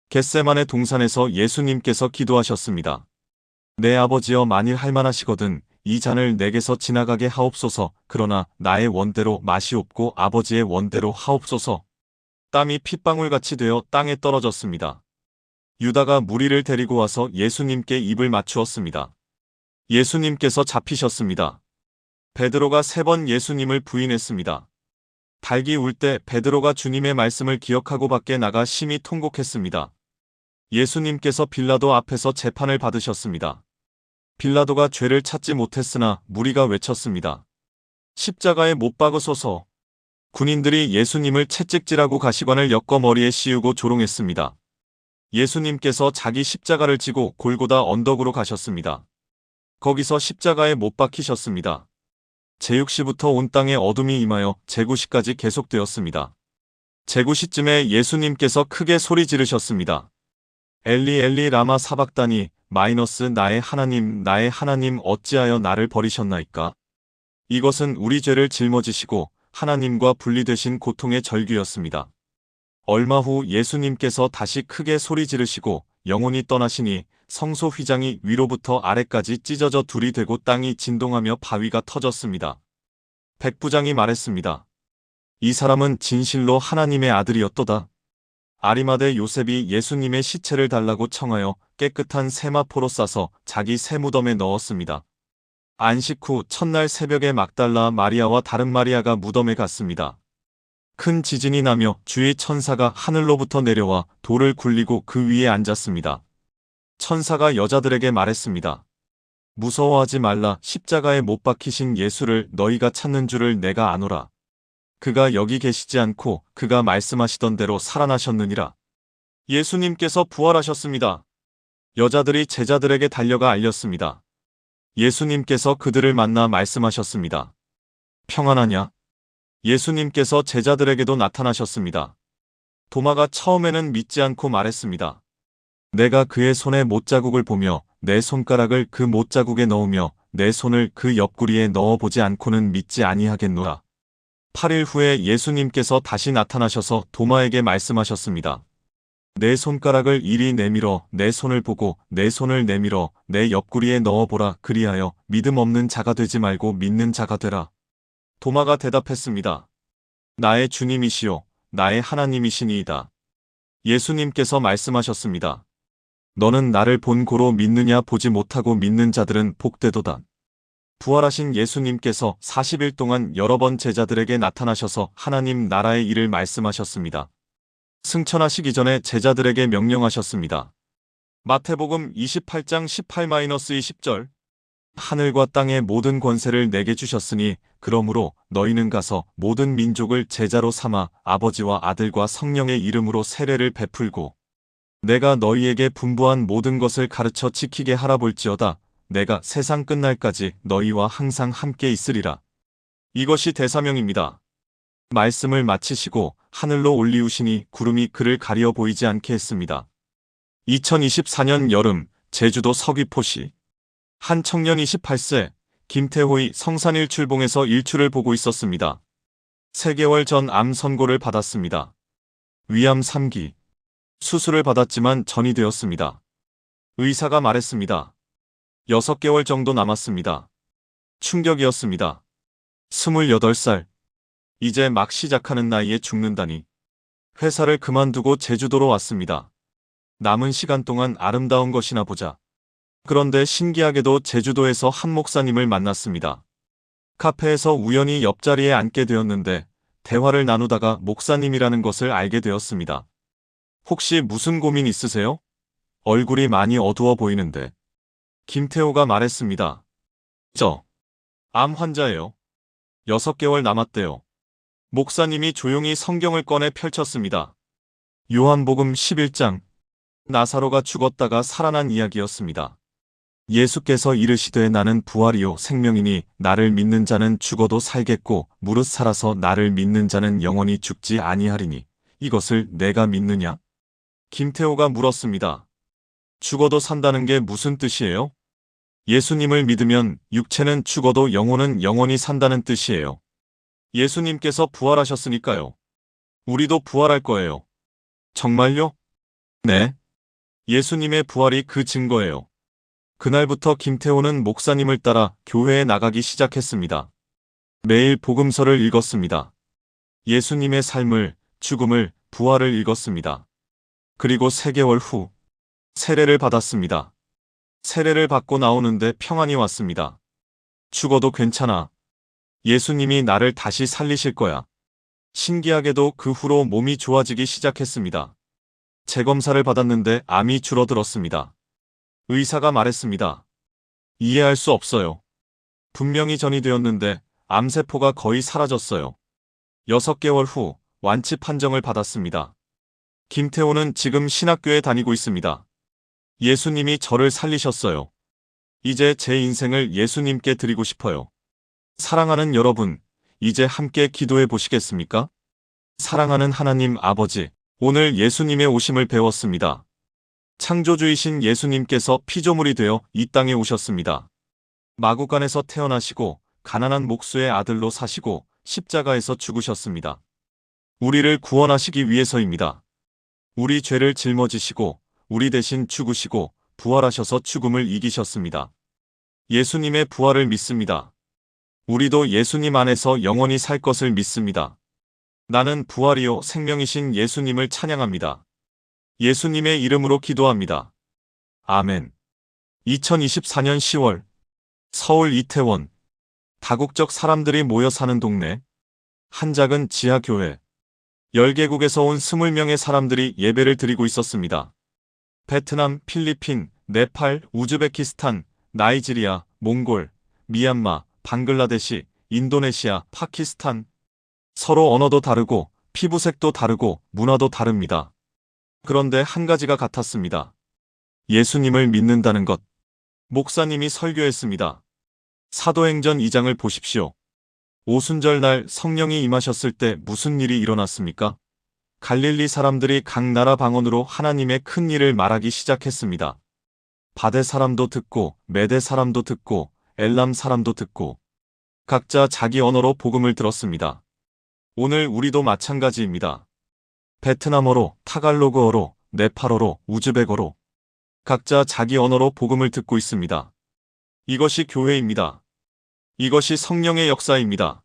겟세마네 동산에서 예수님께서 기도하셨습니다. 내 아버지여 만일 할만하시거든 이 잔을 내게서 지나가게 하옵소서. 그러나 나의 원대로 마시옵고 아버지의 원대로 하옵소서. 땀이 핏방울같이 되어 땅에 떨어졌습니다. 유다가 무리를 데리고 와서 예수님께 입을 맞추었습니다. 예수님께서 잡히셨습니다. 베드로가 3번 예수님을 부인했습니다. 닭이 울 때 베드로가 주님의 말씀을 기억하고 밖에 나가 심히 통곡했습니다. 예수님께서 빌라도 앞에서 재판을 받으셨습니다. 빌라도가 죄를 찾지 못했으나 무리가 외쳤습니다. 십자가에 못 박으소서. 군인들이 예수님을 채찍질하고 가시관을 엮어 머리에 씌우고 조롱했습니다. 예수님께서 자기 십자가를 지고 골고다 언덕으로 가셨습니다. 거기서 십자가에 못 박히셨습니다. 제6시부터 온 땅에 어둠이 임하여 제9시까지 계속되었습니다. 제9시쯤에 예수님께서 크게 소리 지르셨습니다. 엘리 엘리 라마 사박다니 마이너스 나의 하나님 어찌하여 나를 버리셨나이까. 이것은 우리 죄를 짊어지시고 하나님과 분리되신 고통의 절규였습니다. 얼마 후 예수님께서 다시 크게 소리 지르시고 영혼이 떠나시니 성소 휘장이 위로부터 아래까지 찢어져 둘이 되고 땅이 진동하며 바위가 터졌습니다. 백부장이 말했습니다. 이 사람은 진실로 하나님의 아들이었도다. 아리마대 요셉이 예수님의 시체를 달라고 청하여 깨끗한 세마포로 싸서 자기 세무덤에 넣었습니다. 안식 후 첫날 새벽에 막달라 마리아와 다른 마리아가 무덤에 갔습니다. 큰 지진이 나며 주의 천사가 하늘로부터 내려와 돌을 굴리고 그 위에 앉았습니다. 천사가 여자들에게 말했습니다. 무서워하지 말라. 십자가에 못 박히신 예수를 너희가 찾는 줄을 내가 아노라. 그가 여기 계시지 않고 그가 말씀하시던 대로 살아나셨느니라. 예수님께서 부활하셨습니다. 여자들이 제자들에게 달려가 알렸습니다. 예수님께서 그들을 만나 말씀하셨습니다. 평안하냐? 예수님께서 제자들에게도 나타나셨습니다. 도마가 처음에는 믿지 않고 말했습니다. 내가 그의 손에 못자국을 보며 내 손가락을 그 못자국에 넣으며 내 손을 그 옆구리에 넣어보지 않고는 믿지 아니하겠노라. 8일 후에 예수님께서 다시 나타나셔서 도마에게 말씀하셨습니다. 내 손가락을 이리 내밀어 내 손을 보고 내 손을 내밀어 내 옆구리에 넣어보라. 그리하여 믿음 없는 자가 되지 말고 믿는 자가 되라. 도마가 대답했습니다. 나의 주님이시요 나의 하나님이시니이다. 예수님께서 말씀하셨습니다. 너는 나를 본 고로 믿느냐? 보지 못하고 믿는 자들은 복되도다. 부활하신 예수님께서 40일 동안 여러 번 제자들에게 나타나셔서 하나님 나라의 일을 말씀하셨습니다. 승천하시기 전에 제자들에게 명령하셨습니다. 마태복음 28장 18-20절 하늘과 땅의 모든 권세를 내게 주셨으니 그러므로 너희는 가서 모든 민족을 제자로 삼아 아버지와 아들과 성령의 이름으로 세례를 베풀고 내가 너희에게 분부한 모든 것을 가르쳐 지키게 하라. 볼지어다 내가 세상 끝날까지 너희와 항상 함께 있으리라. 이것이 대사명입니다. 말씀을 마치시고 하늘로 올리우시니 구름이 그를 가리어 보이지 않게 했습니다. 2024년 여름 제주도 서귀포시 한 청년 28세 김태호의 성산일출봉에서 일출을 보고 있었습니다. 3개월 전 암 선고를 받았습니다. 위암 3기. 수술을 받았지만 전이 되었습니다. 의사가 말했습니다. 6개월 정도 남았습니다. 충격이었습니다. 28살. 이제 막 시작하는 나이에 죽는다니. 회사를 그만두고 제주도로 왔습니다. 남은 시간 동안 아름다운 것이나 보자. 그런데 신기하게도 제주도에서 한 목사님을 만났습니다. 카페에서 우연히 옆자리에 앉게 되었는데 대화를 나누다가 목사님이라는 것을 알게 되었습니다. 혹시 무슨 고민 있으세요? 얼굴이 많이 어두워 보이는데. 김태호가 말했습니다. 암 환자예요. 6개월 남았대요. 목사님이 조용히 성경을 꺼내 펼쳤습니다. 요한복음 11장. 나사로가 죽었다가 살아난 이야기였습니다. 예수께서 이르시되 나는 부활이요 생명이니 나를 믿는 자는 죽어도 살겠고 무릇 살아서 나를 믿는 자는 영원히 죽지 아니하리니 이것을 내가 믿느냐? 김태호가 물었습니다. 죽어도 산다는 게 무슨 뜻이에요? 예수님을 믿으면 육체는 죽어도 영혼은 영원히 산다는 뜻이에요. 예수님께서 부활하셨으니까요. 우리도 부활할 거예요. 정말요? 네. 예수님의 부활이 그 증거예요. 그날부터 김태호는 목사님을 따라 교회에 나가기 시작했습니다. 매일 복음서를 읽었습니다. 예수님의 삶을, 죽음을, 부활을 읽었습니다. 그리고 3개월 후 세례를 받았습니다. 세례를 받고 나오는데 평안이 왔습니다. 죽어도 괜찮아. 예수님이 나를 다시 살리실 거야. 신기하게도 그 후로 몸이 좋아지기 시작했습니다. 재검사를 받았는데 암이 줄어들었습니다. 의사가 말했습니다. 이해할 수 없어요. 분명히 전이 되었는데 암세포가 거의 사라졌어요. 6개월 후 완치 판정을 받았습니다. 김태호는 지금 신학교에 다니고 있습니다. 예수님이 저를 살리셨어요. 이제 제 인생을 예수님께 드리고 싶어요. 사랑하는 여러분, 이제 함께 기도해 보시겠습니까? 사랑하는 하나님 아버지, 오늘 예수님의 오심을 배웠습니다. 창조주이신 예수님께서 피조물이 되어 이 땅에 오셨습니다. 마구간에서 태어나시고 가난한 목수의 아들로 사시고 십자가에서 죽으셨습니다. 우리를 구원하시기 위해서입니다. 우리 죄를 짊어지시고 우리 대신 죽으시고 부활하셔서 죽음을 이기셨습니다. 예수님의 부활을 믿습니다. 우리도 예수님 안에서 영원히 살 것을 믿습니다. 나는 부활이요 생명이신 예수님을 찬양합니다. 예수님의 이름으로 기도합니다. 아멘. 2024년 10월 서울 이태원 다국적 사람들이 모여 사는 동네 한 작은 지하교회 10개국에서 온 20명의 사람들이 예배를 드리고 있었습니다. 베트남, 필리핀, 네팔, 우즈베키스탄, 나이지리아, 몽골, 미얀마, 방글라데시, 인도네시아, 파키스탄 서로 언어도 다르고 피부색도 다르고 문화도 다릅니다. 그런데 한 가지가 같았습니다. 예수님을 믿는다는 것. 목사님이 설교했습니다. 사도행전 2장을 보십시오. 오순절 날 성령이 임하셨을 때 무슨 일이 일어났습니까? 갈릴리 사람들이 각 나라 방언으로 하나님의 큰 일을 말하기 시작했습니다. 바데 사람도 듣고 메데 사람도 듣고 엘람 사람도 듣고 각자 자기 언어로 복음을 들었습니다. 오늘 우리도 마찬가지입니다. 베트남어로, 타갈로그어로, 네팔어로, 우즈벡어로 각자 자기 언어로 복음을 듣고 있습니다. 이것이 교회입니다. 이것이 성령의 역사입니다.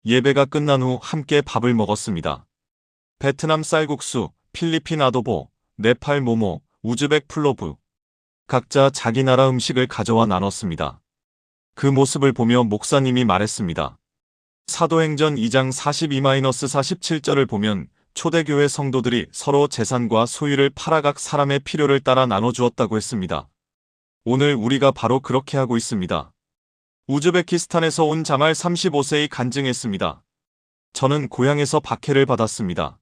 예배가 끝난 후 함께 밥을 먹었습니다. 베트남 쌀국수, 필리핀 아도보, 네팔 모모, 우즈벡 플로브. 각자 자기 나라 음식을 가져와 나눴습니다. 그 모습을 보며 목사님이 말했습니다. 사도행전 2장 42-47절을 보면 초대교회 성도들이 서로 재산과 소유를 팔아 각 사람의 필요를 따라 나눠주었다고 했습니다. 오늘 우리가 바로 그렇게 하고 있습니다. 우즈베키스탄에서 온 자말 35세이 간증했습니다. 저는 고향에서 박해를 받았습니다.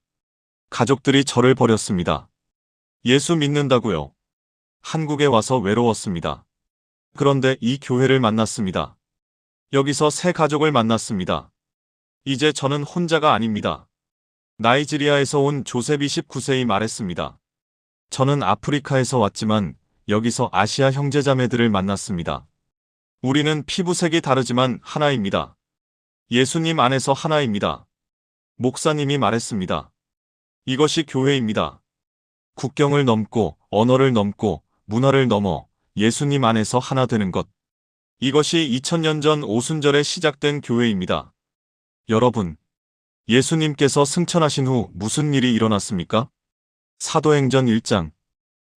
가족들이 저를 버렸습니다. 예수 믿는다고요. 한국에 와서 외로웠습니다. 그런데 이 교회를 만났습니다. 여기서 새 가족을 만났습니다. 이제 저는 혼자가 아닙니다. 나이지리아에서 온 조셉 29세이 말했습니다. 저는 아프리카에서 왔지만 여기서 아시아 형제자매들을 만났습니다. 우리는 피부색이 다르지만 하나입니다. 예수님 안에서 하나입니다. 목사님이 말했습니다. 이것이 교회입니다. 국경을 넘고 언어를 넘고 문화를 넘어 예수님 안에서 하나 되는 것. 이것이 2000년 전 오순절에 시작된 교회입니다. 여러분, 예수님께서 승천하신 후 무슨 일이 일어났습니까? 사도행전 1장.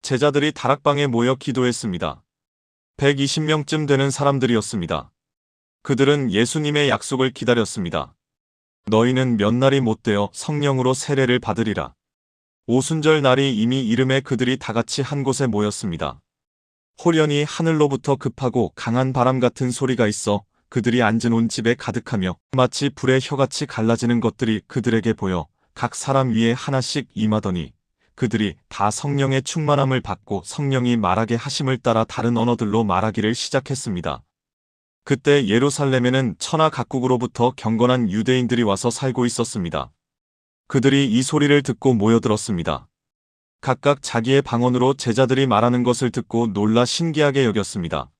제자들이 다락방에 모여 기도했습니다. 120명쯤 되는 사람들이었습니다. 그들은 예수님의 약속을 기다렸습니다. 너희는 몇 날이 못되어 성령으로 세례를 받으리라. 오순절 날이 이미 이름에 그들이 다같이 한 곳에 모였습니다. 호련히 하늘로부터 급하고 강한 바람 같은 소리가 있어 그들이 앉은 온 집에 가득하며 마치 불의 혀같이 갈라지는 것들이 그들에게 보여 각 사람 위에 하나씩 임하더니 그들이 다 성령의 충만함을 받고 성령이 말하게 하심을 따라 다른 언어들로 말하기를 시작했습니다. 그때 예루살렘에는 천하 각국으로부터 경건한 유대인들이 와서 살고 있었습니다. 그들이 이 소리를 듣고 모여들었습니다. 각각 자기의 방언으로 제자들이 말하는 것을 듣고 놀라 신기하게 여겼습니다.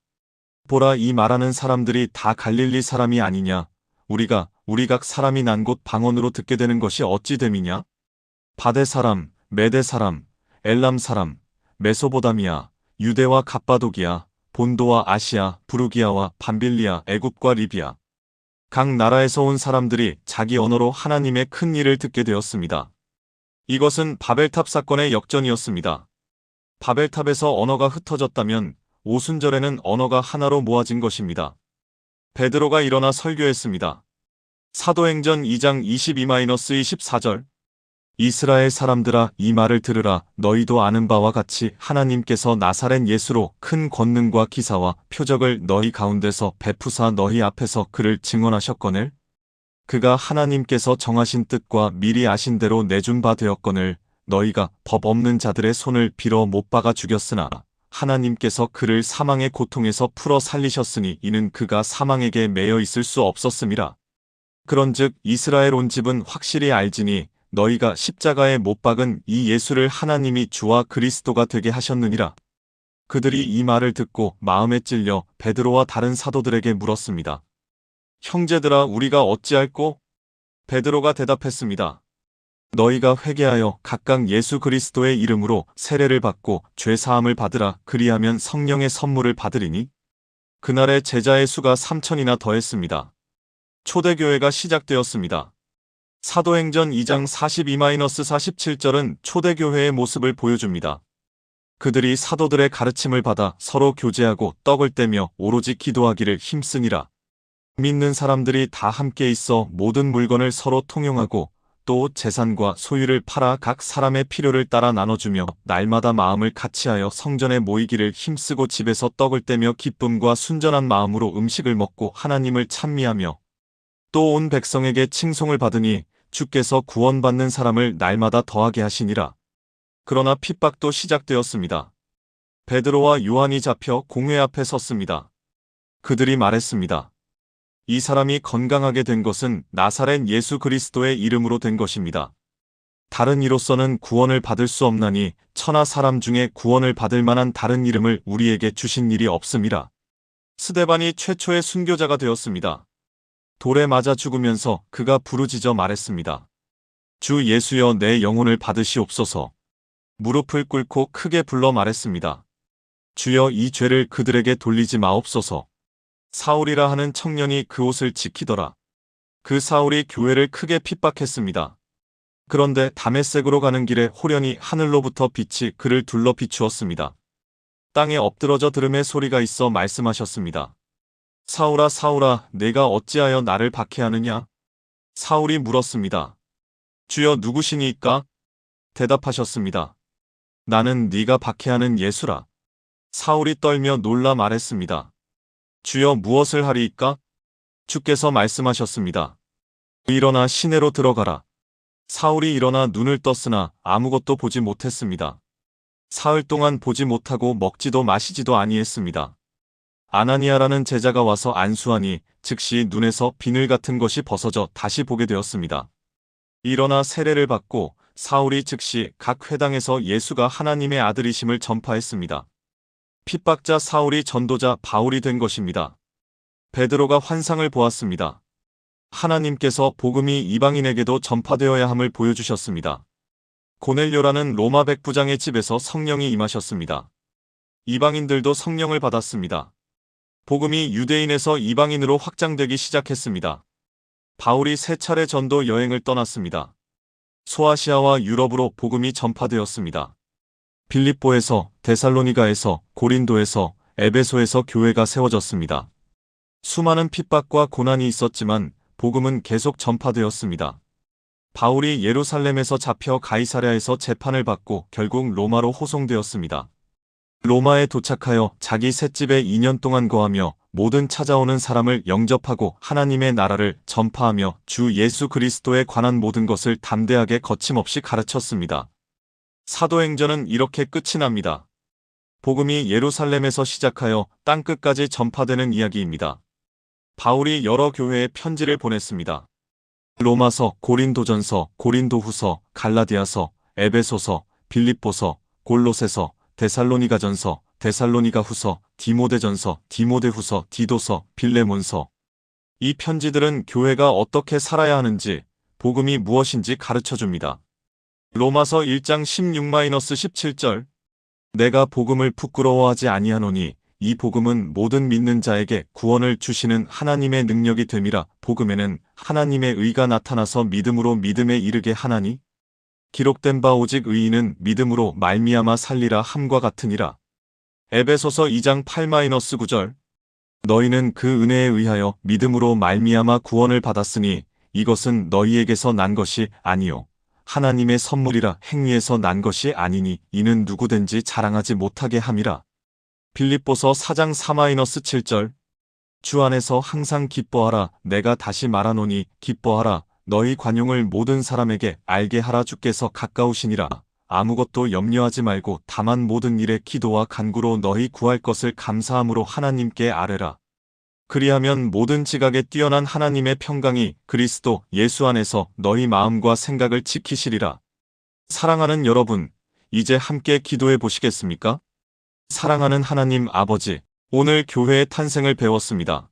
보라, 이 말하는 사람들이 다 갈릴리 사람이 아니냐? 우리 각 사람이 난 곳 방언으로 듣게 되는 것이 어찌 됨이냐? 바데 사람, 메데 사람, 엘람 사람, 메소보다미아, 유대와 갑바도기아, 본도와 아시아, 부르기아와 밤빌리아, 애굽과 리비아. 각 나라에서 온 사람들이 자기 언어로 하나님의 큰 일을 듣게 되었습니다. 이것은 바벨탑 사건의 역전이었습니다. 바벨탑에서 언어가 흩어졌다면 오순절에는 언어가 하나로 모아진 것입니다. 베드로가 일어나 설교했습니다. 사도행전 2장 22-24절. 이스라엘 사람들아, 이 말을 들으라. 너희도 아는 바와 같이 하나님께서 나사렛 예수로 큰 권능과 기사와 표적을 너희 가운데서 베푸사 너희 앞에서 그를 증언하셨거늘. 그가 하나님께서 정하신 뜻과 미리 아신 대로 내준 바 되었거늘. 너희가 법 없는 자들의 손을 빌어 못 박아 죽였으나 하나님께서 그를 사망의 고통에서 풀어 살리셨으니 이는 그가 사망에게 매여 있을 수 없었음이라. 그런즉 이스라엘 온 집은 확실히 알지니 너희가 십자가에 못 박은 이 예수를 하나님이 주와 그리스도가 되게 하셨느니라. 그들이 이 말을 듣고 마음에 찔려 베드로와 다른 사도들에게 물었습니다. 형제들아, 우리가 어찌할꼬? 베드로가 대답했습니다. 너희가 회개하여 각각 예수 그리스도의 이름으로 세례를 받고 죄 사함을 받으라. 그리하면 성령의 선물을 받으리니. 그날에 제자의 수가 3000이나 더했습니다. 초대교회가 시작되었습니다. 사도행전 2장 42-47절은 초대교회의 모습을 보여줍니다. 그들이 사도들의 가르침을 받아 서로 교제하고 떡을 떼며 오로지 기도하기를 힘쓰니라. 믿는 사람들이 다 함께 있어 모든 물건을 서로 통용하고 또 재산과 소유를 팔아 각 사람의 필요를 따라 나눠주며 날마다 마음을 같이하여 성전에 모이기를 힘쓰고 집에서 떡을 떼며 기쁨과 순전한 마음으로 음식을 먹고 하나님을 찬미하며 또 온 백성에게 칭송을 받으니 주께서 구원받는 사람을 날마다 더하게 하시니라. 그러나 핍박도 시작되었습니다. 베드로와 요한이 잡혀 공회 앞에 섰습니다. 그들이 말했습니다. 이 사람이 건강하게 된 것은 나사렛 예수 그리스도의 이름으로 된 것입니다. 다른 이로서는 구원을 받을 수 없나니 천하 사람 중에 구원을 받을 만한 다른 이름을 우리에게 주신 일이 없음이라. 스데반이 최초의 순교자가 되었습니다. 돌에 맞아 죽으면서 그가 부르짖어 말했습니다. 주 예수여, 내 영혼을 받으시옵소서. 무릎을 꿇고 크게 불러 말했습니다. 주여, 이 죄를 그들에게 돌리지 마옵소서. 사울이라 하는 청년이 그 옷을 지키더라. 그 사울이 교회를 크게 핍박했습니다. 그런데 다메섹으로 가는 길에 호련히 하늘로부터 빛이 그를 둘러 비추었습니다. 땅에 엎드러져 들음의 소리가 있어 말씀하셨습니다. 사울아, 사울아, 내가 어찌하여 나를 박해하느냐? 사울이 물었습니다. 주여, 누구시니까? 대답하셨습니다. 나는 네가 박해하는 예수라. 사울이 떨며 놀라 말했습니다. 주여, 무엇을 하리이까? 주께서 말씀하셨습니다. 일어나 시내로 들어가라. 사울이 일어나 눈을 떴으나 아무것도 보지 못했습니다. 사흘 동안 보지 못하고 먹지도 마시지도 아니했습니다. 아나니아라는 제자가 와서 안수하니 즉시 눈에서 비늘 같은 것이 벗어져 다시 보게 되었습니다. 일어나 세례를 받고 사울이 즉시 각 회당에서 예수가 하나님의 아들이심을 전파했습니다. 핍박자 사울이 전도자 바울이 된 것입니다. 베드로가 환상을 보았습니다. 하나님께서 복음이 이방인에게도 전파되어야 함을 보여주셨습니다. 고넬료라는 로마 백부장의 집에서 성령이 임하셨습니다. 이방인들도 성령을 받았습니다. 복음이 유대인에서 이방인으로 확장되기 시작했습니다. 바울이 세 차례 전도 여행을 떠났습니다. 소아시아와 유럽으로 복음이 전파되었습니다. 빌립보에서, 데살로니가에서, 고린도에서, 에베소에서 교회가 세워졌습니다. 수많은 핍박과 고난이 있었지만 복음은 계속 전파되었습니다. 바울이 예루살렘에서 잡혀 가이사랴에서 재판을 받고 결국 로마로 호송되었습니다. 로마에 도착하여 자기 셋집에 2년 동안 거하며 모든 찾아오는 사람을 영접하고 하나님의 나라를 전파하며 주 예수 그리스도에 관한 모든 것을 담대하게 거침없이 가르쳤습니다. 사도행전은 이렇게 끝이 납니다. 복음이 예루살렘에서 시작하여 땅끝까지 전파되는 이야기입니다. 바울이 여러 교회에 편지를 보냈습니다. 로마서, 고린도전서, 고린도후서, 갈라디아서, 에베소서, 빌립보서, 골로새서, 데살로니가전서, 데살로니가후서, 디모데전서, 디모데후서, 디도서, 빌레몬서. 이 편지들은 교회가 어떻게 살아야 하는지, 복음이 무엇인지 가르쳐줍니다. 로마서 1장 16-17절. 내가 복음을 부끄러워하지 아니하노니 이 복음은 모든 믿는 자에게 구원을 주시는 하나님의 능력이 됨이라. 복음에는 하나님의 의가 나타나서 믿음으로 믿음에 이르게 하나니 기록된 바 오직 의인은 믿음으로 말미암아 살리라 함과 같으니라. 에베소서 2장 8-9절. 너희는 그 은혜에 의하여 믿음으로 말미암아 구원을 받았으니 이것은 너희에게서 난 것이 아니요 하나님의 선물이라. 행위에서 난 것이 아니니 이는 누구든지 자랑하지 못하게 함이라. 빌립보서 4장 4-7절. 주 안에서 항상 기뻐하라. 내가 다시 말하노니 기뻐하라. 너희 관용을 모든 사람에게 알게 하라. 주께서 가까우시니라. 아무것도 염려하지 말고 다만 모든 일에 기도와 간구로 너희 구할 것을 감사함으로 하나님께 아뢰라. 그리하면 모든 지각에 뛰어난 하나님의 평강이 그리스도 예수 안에서 너희 마음과 생각을 지키시리라. 사랑하는 여러분, 이제 함께 기도해 보시겠습니까? 사랑하는 하나님 아버지, 오늘 교회의 탄생을 배웠습니다.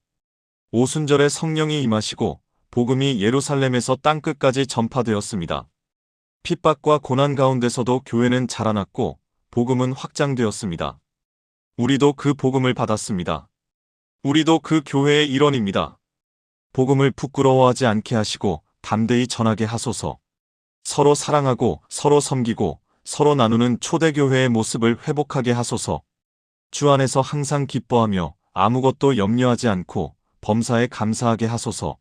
오순절에 성령이 임하시고 복음이 예루살렘에서 땅끝까지 전파되었습니다. 핍박과 고난 가운데서도 교회는 자라났고 복음은 확장되었습니다. 우리도 그 복음을 받았습니다. 우리도 그 교회의 일원입니다. 복음을 부끄러워하지 않게 하시고 담대히 전하게 하소서. 서로 사랑하고 서로 섬기고 서로 나누는 초대교회의 모습을 회복하게 하소서. 주 안에서 항상 기뻐하며 아무것도 염려하지 않고 범사에 감사하게 하소서.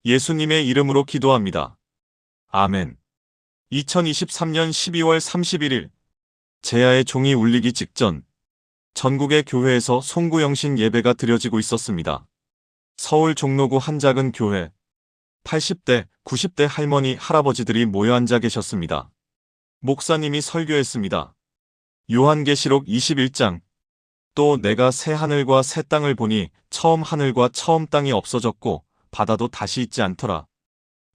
예수님의 이름으로 기도합니다. 아멘. 2023년 12월 31일 제야의 종이 울리기 직전 전국의 교회에서 송구영신 예배가 드려지고 있었습니다. 서울 종로구 한 작은 교회 80대, 90대 할머니, 할아버지들이 모여 앉아 계셨습니다. 목사님이 설교했습니다. 요한계시록 21장. 또 내가 새 하늘과 새 땅을 보니 처음 하늘과 처음 땅이 없어졌고 바다도 다시 있지 않더라.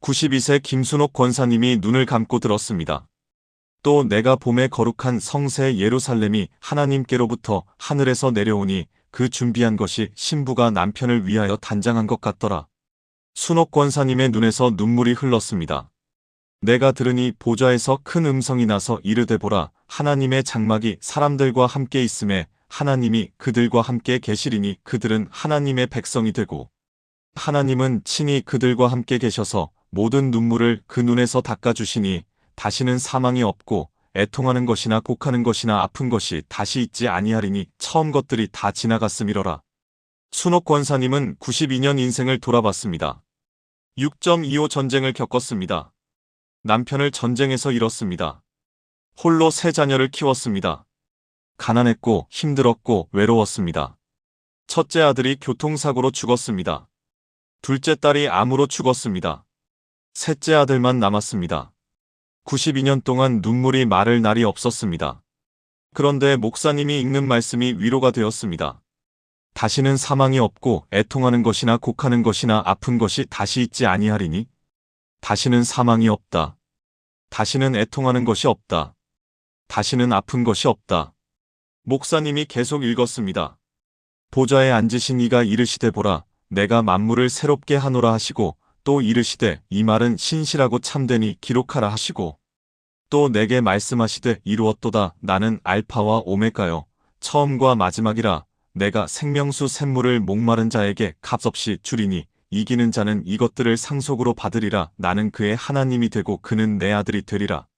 92세 김순옥 권사님이 눈을 감고 들었습니다. 또 내가 봄에 거룩한 성새 예루살렘이 하나님께로부터 하늘에서 내려오니 그 준비한 것이 신부가 남편을 위하여 단장한 것 같더라. 순옥 권사님의 눈에서 눈물이 흘렀습니다. 내가 들으니 보좌에서 큰 음성이 나서 이르되 보라 하나님의 장막이 사람들과 함께 있음에 하나님이 그들과 함께 계시리니 그들은 하나님의 백성이 되고 하나님은 친히 그들과 함께 계셔서 모든 눈물을 그 눈에서 닦아주시니 다시는 사망이 없고 애통하는 것이나 곡하는 것이나 아픈 것이 다시 있지 아니하리니 처음 것들이 다 지나갔음이로라. 순옥 권사님은 92년 인생을 돌아봤습니다. 6.25 전쟁을 겪었습니다. 남편을 전쟁에서 잃었습니다. 홀로 세 자녀를 키웠습니다. 가난했고 힘들었고 외로웠습니다. 첫째 아들이 교통사고로 죽었습니다. 둘째 딸이 암으로 죽었습니다. 셋째 아들만 남았습니다. 92년 동안 눈물이 마를 날이 없었습니다. 그런데 목사님이 읽는 말씀이 위로가 되었습니다. 다시는 사망이 없고 애통하는 것이나 곡하는 것이나 아픈 것이 다시 있지 아니하리니 다시는 사망이 없다. 다시는 애통하는 것이 없다. 다시는 아픈 것이 없다. 목사님이 계속 읽었습니다. 보좌에 앉으신 이가 이르시되 보라 내가 만물을 새롭게 하노라 하시고 또 이르시되 이 말은 신실하고 참되니 기록하라 하시고 또 내게 말씀하시되 이루었도다 나는 알파와 오메가요 처음과 마지막이라 내가 생명수 샘물을 목마른 자에게 값없이 주리니 이기는 자는 이것들을 상속으로 받으리라 나는 그의 하나님이 되고 그는 내 아들이 되리라.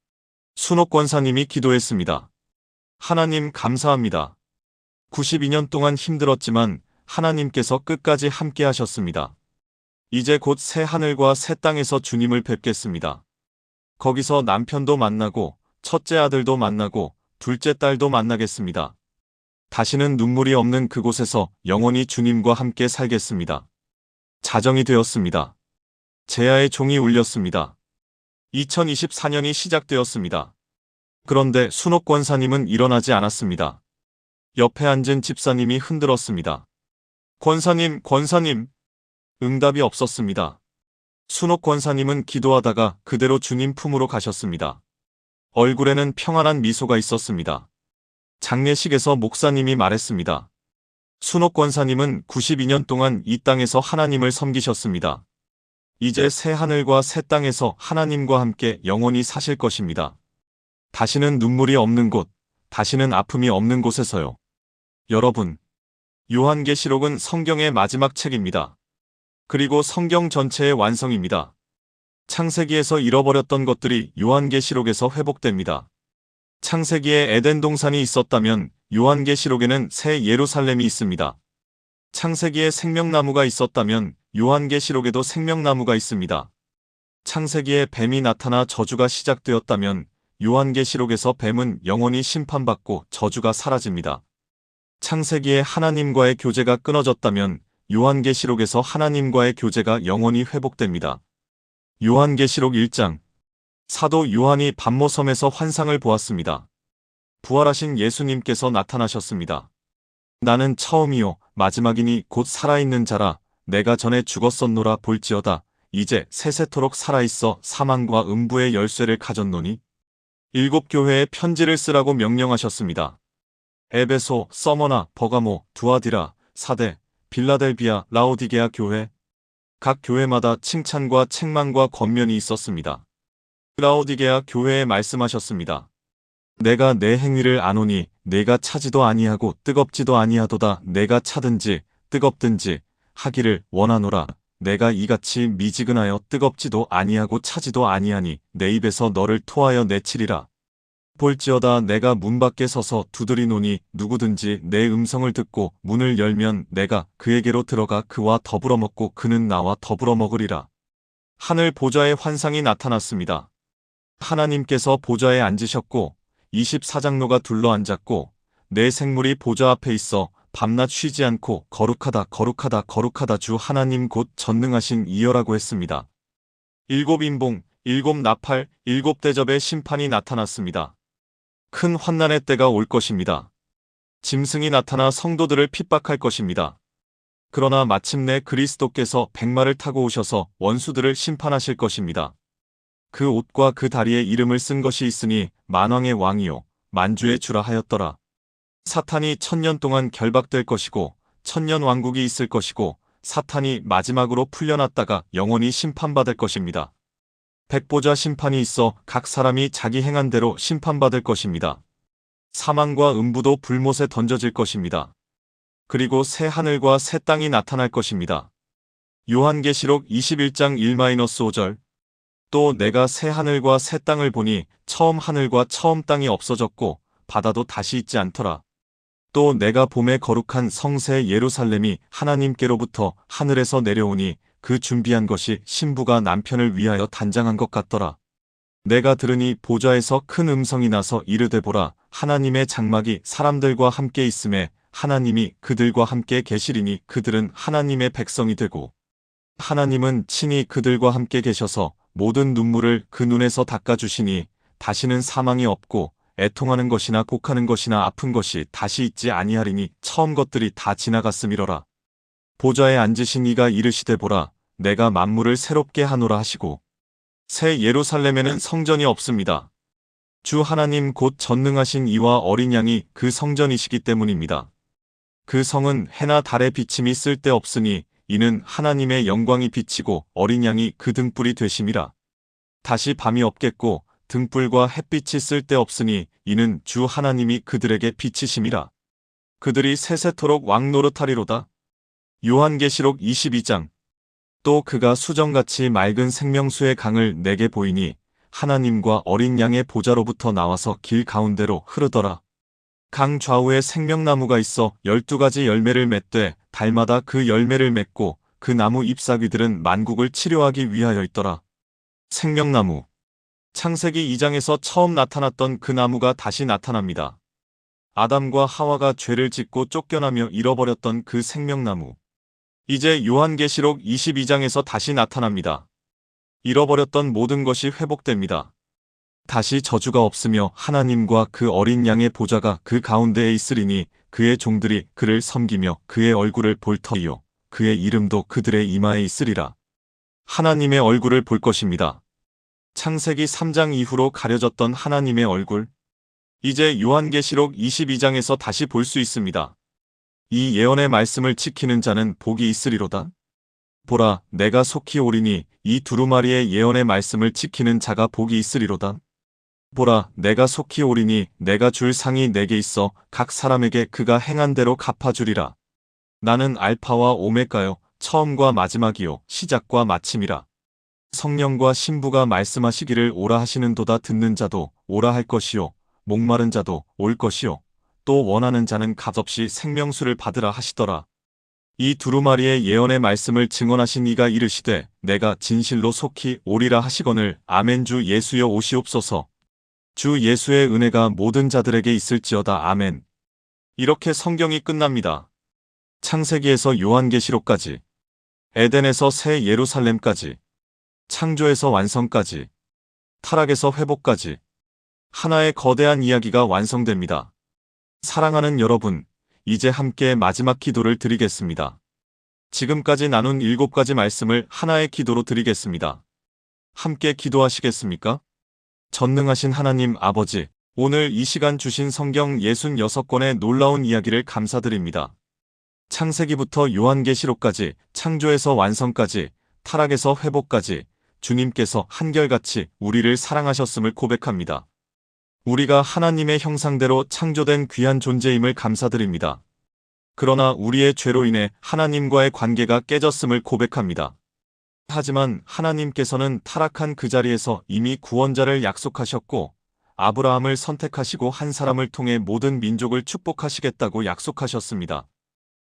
순옥 권사님이 기도했습니다. 하나님 감사합니다. 92년 동안 힘들었지만 하나님께서 끝까지 함께 하셨습니다. 이제 곧 새 하늘과 새 땅에서 주님을 뵙겠습니다. 거기서 남편도 만나고 첫째 아들도 만나고 둘째 딸도 만나겠습니다. 다시는 눈물이 없는 그곳에서 영원히 주님과 함께 살겠습니다. 자정이 되었습니다. 제야의 종이 울렸습니다. 2024년이 시작되었습니다. 그런데 순옥 권사님은 일어나지 않았습니다. 옆에 앉은 집사님이 흔들었습니다. 권사님. 응답이 없었습니다. 순옥 권사님은 기도하다가 그대로 주님 품으로 가셨습니다. 얼굴에는 평안한 미소가 있었습니다. 장례식에서 목사님이 말했습니다. 순옥 권사님은 92년 동안 이 땅에서 하나님을 섬기셨습니다. 이제 새 하늘과 새 땅에서 하나님과 함께 영원히 사실 것입니다. 다시는 눈물이 없는 곳, 다시는 아픔이 없는 곳에서요. 여러분, 요한계시록은 성경의 마지막 책입니다. 그리고 성경 전체의 완성입니다. 창세기에서 잃어버렸던 것들이 요한계시록에서 회복됩니다. 창세기에 에덴 동산이 있었다면 요한계시록에는 새 예루살렘이 있습니다. 창세기에 생명나무가 있었다면 요한계시록에도 생명나무가 있습니다. 창세기에 뱀이 나타나 저주가 시작되었다면 요한계시록에서 뱀은 영원히 심판받고 저주가 사라집니다. 창세기에 하나님과의 교제가 끊어졌다면 요한계시록에서 하나님과의 교제가 영원히 회복됩니다. 요한계시록 1장 사도 요한이 반모섬에서 환상을 보았습니다. 부활하신 예수님께서 나타나셨습니다. 나는 처음이요 마지막이니 곧 살아있는 자라 내가 전에 죽었었노라 볼지어다 이제 세세토록 살아있어 사망과 음부의 열쇠를 가졌노니 7 교회에 편지를 쓰라고 명령하셨습니다. 에베소, 서머나, 버가모, 두아디라, 사데, 빌라델비아, 라오디게아 교회 각 교회마다 칭찬과 책망과 권면이 있었습니다. 라오디게아 교회에 말씀하셨습니다. 내가 내 행위를 아노니 내가 차지도 아니하고 뜨겁지도 아니하도다 내가 차든지 뜨겁든지 하기를 원하노라 내가 이같이 미지근하여 뜨겁지도 아니하고 차지도 아니하니 내 입에서 너를 토하여 내치리라. 볼지어다 내가 문 밖에 서서 두드리노니 누구든지 내 음성을 듣고 문을 열면 내가 그에게로 들어가 그와 더불어 먹고 그는 나와 더불어 먹으리라. 하늘 보좌의 환상이 나타났습니다. 하나님께서 보좌에 앉으셨고 24장로가 둘러앉았고 네 생물이 보좌 앞에 있어 밤낮 쉬지 않고 거룩하다 거룩하다 거룩하다 주 하나님 곧 전능하신 이여라고 했습니다. 7 인봉, 7 나팔, 7 대접의 심판이 나타났습니다. 큰 환난의 때가 올 것입니다. 짐승이 나타나 성도들을 핍박할 것입니다. 그러나 마침내 그리스도께서 백마를 타고 오셔서 원수들을 심판하실 것입니다. 그 옷과 그 다리에 이름을 쓴 것이 있으니 만왕의 왕이요 만주의 주라 하였더라. 사탄이 1000년 동안 결박될 것이고 1000년 왕국이 있을 것이고 사탄이 마지막으로 풀려났다가 영원히 심판받을 것입니다. 백보자 심판이 있어 각 사람이 자기 행한 대로 심판받을 것입니다. 사망과 음부도 불못에 던져질 것입니다. 그리고 새 하늘과 새 땅이 나타날 것입니다. 요한계시록 21장 1-5절. 또 내가 새 하늘과 새 땅을 보니 처음 하늘과 처음 땅이 없어졌고 바다도 다시 있지 않더라. 또 내가 봄에 거룩한 성새 예루살렘이 하나님께로부터 하늘에서 내려오니 그 준비한 것이 신부가 남편을 위하여 단장한 것 같더라. 내가 들으니 보좌에서 큰 음성이 나서 이르되 보라, 하나님의 장막이 사람들과 함께 있음에 하나님이 그들과 함께 계시리니 그들은 하나님의 백성이 되고 하나님은 친히 그들과 함께 계셔서 모든 눈물을 그 눈에서 닦아주시니 다시는 사망이 없고 애통하는 것이나 곡하는 것이나 아픈 것이 다시 있지 아니하리니 처음 것들이 다 지나갔음이러라. 보좌에 앉으신 이가 이르시되 보라, 내가 만물을 새롭게 하노라 하시고 새 예루살렘에는 성전이 없습니다. 주 하나님 곧 전능하신 이와 어린 양이 그 성전이시기 때문입니다. 그 성은 해나 달의 비침이 쓸데없으니 이는 하나님의 영광이 비치고 어린 양이 그 등불이 되심이라. 다시 밤이 없겠고 등불과 햇빛이 쓸데없으니 이는 주 하나님이 그들에게 비치심이라. 그들이 세세토록 왕노릇하리로다. 요한계시록 22장. 또 그가 수정같이 맑은 생명수의 강을 내게 보이니 하나님과 어린 양의 보좌로부터 나와서 길 가운데로 흐르더라. 강 좌우에 생명나무가 있어 12가지 열매를 맺되 달마다 그 열매를 맺고 그 나무 잎사귀들은 만국을 치료하기 위하여 있더라. 생명나무. 창세기 2장에서 처음 나타났던 그 나무가 다시 나타납니다. 아담과 하와가 죄를 짓고 쫓겨나며 잃어버렸던 그 생명나무. 이제 요한계시록 22장에서 다시 나타납니다. 잃어버렸던 모든 것이 회복됩니다. 다시 저주가 없으며 하나님과 그 어린 양의 보좌가 그 가운데에 있으리니 그의 종들이 그를 섬기며 그의 얼굴을 볼 터이요 그의 이름도 그들의 이마에 있으리라. 하나님의 얼굴을 볼 것입니다. 창세기 3장 이후로 가려졌던 하나님의 얼굴. 이제 요한계시록 22장에서 다시 볼 수 있습니다. 이 예언의 말씀을 지키는 자는 복이 있으리로다. 보라, 내가 속히 오리니 이 두루마리의 예언의 말씀을 지키는 자가 복이 있으리로다. 보라, 내가 속히 오리니 내가 줄 상이 내게 있어 각 사람에게 그가 행한 대로 갚아주리라. 나는 알파와 오메가요, 처음과 마지막이요, 시작과 마침이라. 성령과 신부가 말씀하시기를 오라 하시는도다. 듣는 자도 오라 할 것이요, 목마른 자도 올 것이요, 또 원하는 자는 값없이 생명수를 받으라 하시더라. 이 두루마리의 예언의 말씀을 증언하신 이가 이르시되 내가 진실로 속히 오리라 하시거늘 아멘. 주 예수여 오시옵소서. 주 예수의 은혜가 모든 자들에게 있을지어다. 아멘. 이렇게 성경이 끝납니다. 창세기에서 요한계시록까지, 에덴에서 새 예루살렘까지, 창조에서 완성까지, 타락에서 회복까지 하나의 거대한 이야기가 완성됩니다. 사랑하는 여러분, 이제 함께 마지막 기도를 드리겠습니다. 지금까지 나눈 7가지 말씀을 하나의 기도로 드리겠습니다. 함께 기도하시겠습니까? 전능하신 하나님 아버지, 오늘 이 시간 주신 성경 66권의 놀라운 이야기를 감사드립니다. 창세기부터 요한계시록까지, 창조에서 완성까지, 타락에서 회복까지 주님께서 한결같이 우리를 사랑하셨음을 고백합니다. 우리가 하나님의 형상대로 창조된 귀한 존재임을 감사드립니다. 그러나 우리의 죄로 인해 하나님과의 관계가 깨졌음을 고백합니다. 하지만 하나님께서는 타락한 그 자리에서 이미 구원자를 약속하셨고 아브라함을 선택하시고 한 사람을 통해 모든 민족을 축복하시겠다고 약속하셨습니다.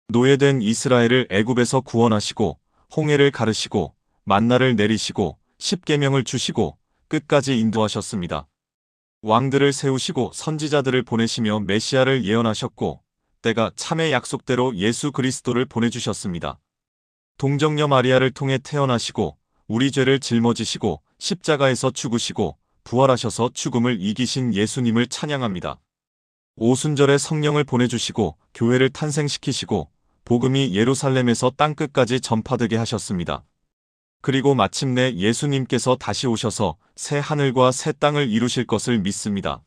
노예된 이스라엘을 애굽에서 구원하시고 홍해를 가르시고 만나를 내리시고 십계명을 주시고 끝까지 인도하셨습니다. 왕들을 세우시고 선지자들을 보내시며 메시아를 예언하셨고 때가 참의 약속대로 예수 그리스도를 보내주셨습니다. 동정녀 마리아를 통해 태어나시고 우리 죄를 짊어지시고 십자가에서 죽으시고 부활하셔서 죽음을 이기신 예수님을 찬양합니다. 오순절에 성령을 보내주시고 교회를 탄생시키시고 복음이 예루살렘에서 땅끝까지 전파되게 하셨습니다. 그리고 마침내 예수님께서 다시 오셔서 새 하늘과 새 땅을 이루실 것을 믿습니다.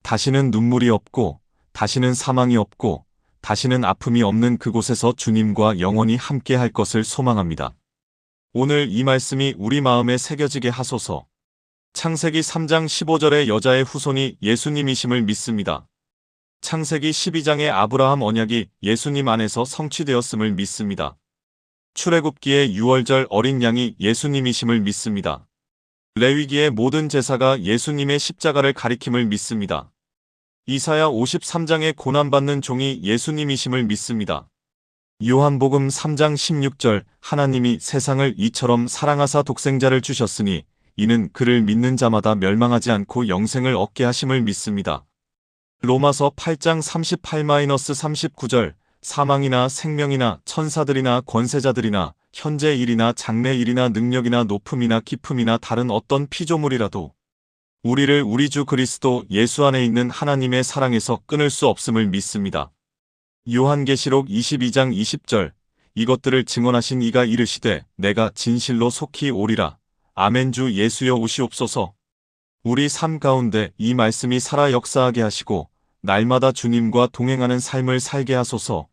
다시는 눈물이 없고 다시는 사망이 없고 다시는 아픔이 없는 그곳에서 주님과 영원히 함께 할 것을 소망합니다. 오늘 이 말씀이 우리 마음에 새겨지게 하소서. 창세기 3장 15절의 여자의 후손이 예수님이심을 믿습니다. 창세기 12장의 아브라함 언약이 예수님 안에서 성취되었음을 믿습니다. 출애굽기의 6월절 어린 양이 예수님이심을 믿습니다. 레위기의 모든 제사가 예수님의 십자가를 가리킴을 믿습니다. 이사야 53장의 고난받는 종이 예수님이심을 믿습니다. 요한복음 3장 16절 하나님이 세상을 이처럼 사랑하사 독생자를 주셨으니 이는 그를 믿는 자마다 멸망하지 않고 영생을 얻게 하심을 믿습니다. 로마서 8장 38-39절 사망이나 생명이나 천사들이나 권세자들이나 현재 일이나 장래 일이나 능력이나 높음이나 깊음이나 다른 어떤 피조물이라도 우리를 우리 주 그리스도 예수 안에 있는 하나님의 사랑에서 끊을 수 없음을 믿습니다. 요한계시록 22장 20절 이것들을 증언하신 이가 이르시되 내가 진실로 속히 오리라. 아멘. 주 예수여 오시옵소서. 우리 삶 가운데 이 말씀이 살아 역사하게 하시고 날마다 주님과 동행하는 삶을 살게 하소서.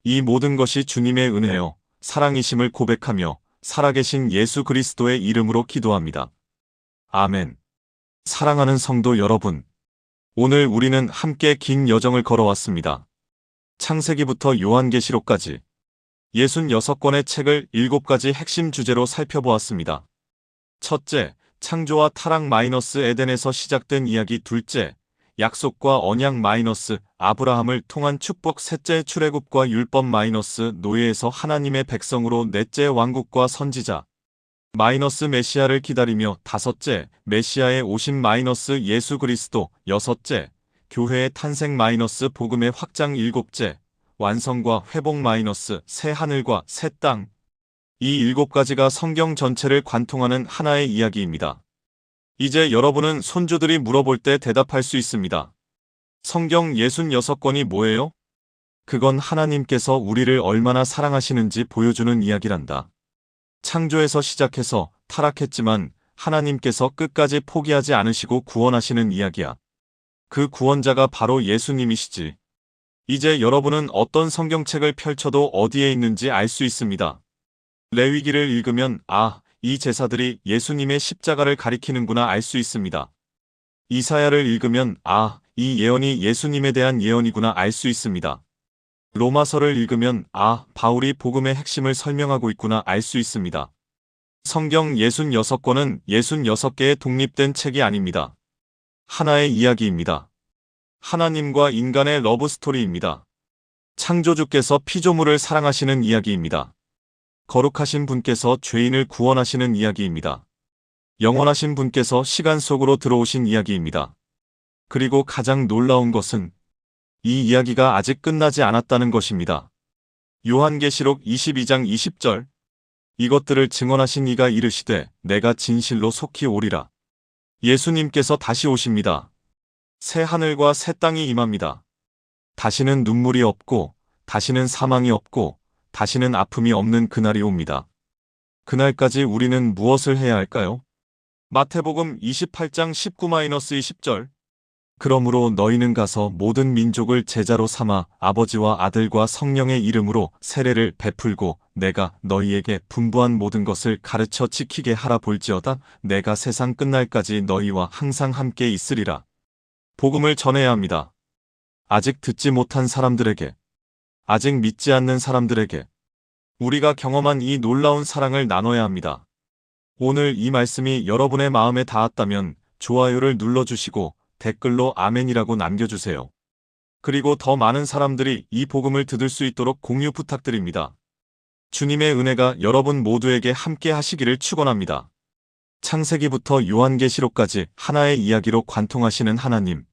이 모든 것이 주님의 은혜요 사랑이심을 고백하며 살아계신 예수 그리스도의 이름으로 기도합니다. 아멘. 사랑하는 성도 여러분, 오늘 우리는 함께 긴 여정을 걸어왔습니다. 창세기부터 요한계시록까지 66권의 책을 7가지 핵심 주제로 살펴보았습니다. 첫째, 창조와 타락 에덴에서 시작된 이야기. 둘째, 약속과 언약 아브라함을 통한 축복. 셋째, 출애굽과 율법 노예에서 하나님의 백성으로. 넷째, 왕국과 선지자 메시아를 기다리며. 다섯째, 메시아의 오심 예수 그리스도. 여섯째, 교회의 탄생 복음의 확장. 일곱째, 완성과 회복 새 하늘과 새 땅. 이 7가지가 성경 전체를 관통하는 하나의 이야기입니다. 이제 여러분은 손주들이 물어볼 때 대답할 수 있습니다. 성경 66권이 뭐예요? 그건 하나님께서 우리를 얼마나 사랑하시는지 보여주는 이야기란다. 창조에서 시작해서 타락했지만 하나님께서 끝까지 포기하지 않으시고 구원하시는 이야기야. 그 구원자가 바로 예수님이시지. 이제 여러분은 어떤 성경책을 펼쳐도 어디에 있는지 알 수 있습니다. 레위기를 읽으면 이 제사들이 예수님의 십자가를 가리키는구나 알 수 있습니다. 이사야를 읽으면 이 예언이 예수님에 대한 예언이구나 알 수 있습니다. 로마서를 읽으면 바울이 복음의 핵심을 설명하고 있구나 알 수 있습니다. 성경 66권은 66개의 독립된 책이 아닙니다. 하나의 이야기입니다. 하나님과 인간의 러브스토리입니다. 창조주께서 피조물을 사랑하시는 이야기입니다. 거룩하신 분께서 죄인을 구원하시는 이야기입니다. 영원하신 분께서 시간 속으로 들어오신 이야기입니다. 그리고 가장 놀라운 것은 이 이야기가 아직 끝나지 않았다는 것입니다. 요한계시록 22장 20절 이것들을 증언하신 이가 이르시되 내가 진실로 속히 오리라. 예수님께서 다시 오십니다. 새 하늘과 새 땅이 임합니다. 다시는 눈물이 없고 다시는 사망이 없고 다시는 아픔이 없는 그날이 옵니다. 그날까지 우리는 무엇을 해야 할까요? 마태복음 28장 19-20절 그러므로 너희는 가서 모든 민족을 제자로 삼아 아버지와 아들과 성령의 이름으로 세례를 베풀고 내가 너희에게 분부한 모든 것을 가르쳐 지키게 하라. 볼지어다 내가 세상 끝날까지 너희와 항상 함께 있으리라. 복음을 전해야 합니다. 아직 듣지 못한 사람들에게, 아직 믿지 않는 사람들에게 우리가 경험한 이 놀라운 사랑을 나눠야 합니다. 오늘 이 말씀이 여러분의 마음에 닿았다면 좋아요를 눌러주시고 댓글로 아멘이라고 남겨주세요. 그리고 더 많은 사람들이 이 복음을 듣을 수 있도록 공유 부탁드립니다. 주님의 은혜가 여러분 모두에게 함께 하시기를 축원합니다. 창세기부터 요한계시록까지 하나의 이야기로 관통하시는 하나님.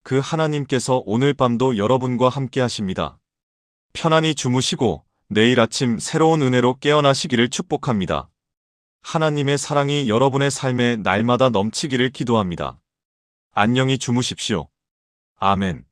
그 하나님께서 오늘 밤도 여러분과 함께 하십니다. 편안히 주무시고 내일 아침 새로운 은혜로 깨어나시기를 축복합니다. 하나님의 사랑이 여러분의 삶에 날마다 넘치기를 기도합니다. 안녕히 주무십시오. 아멘.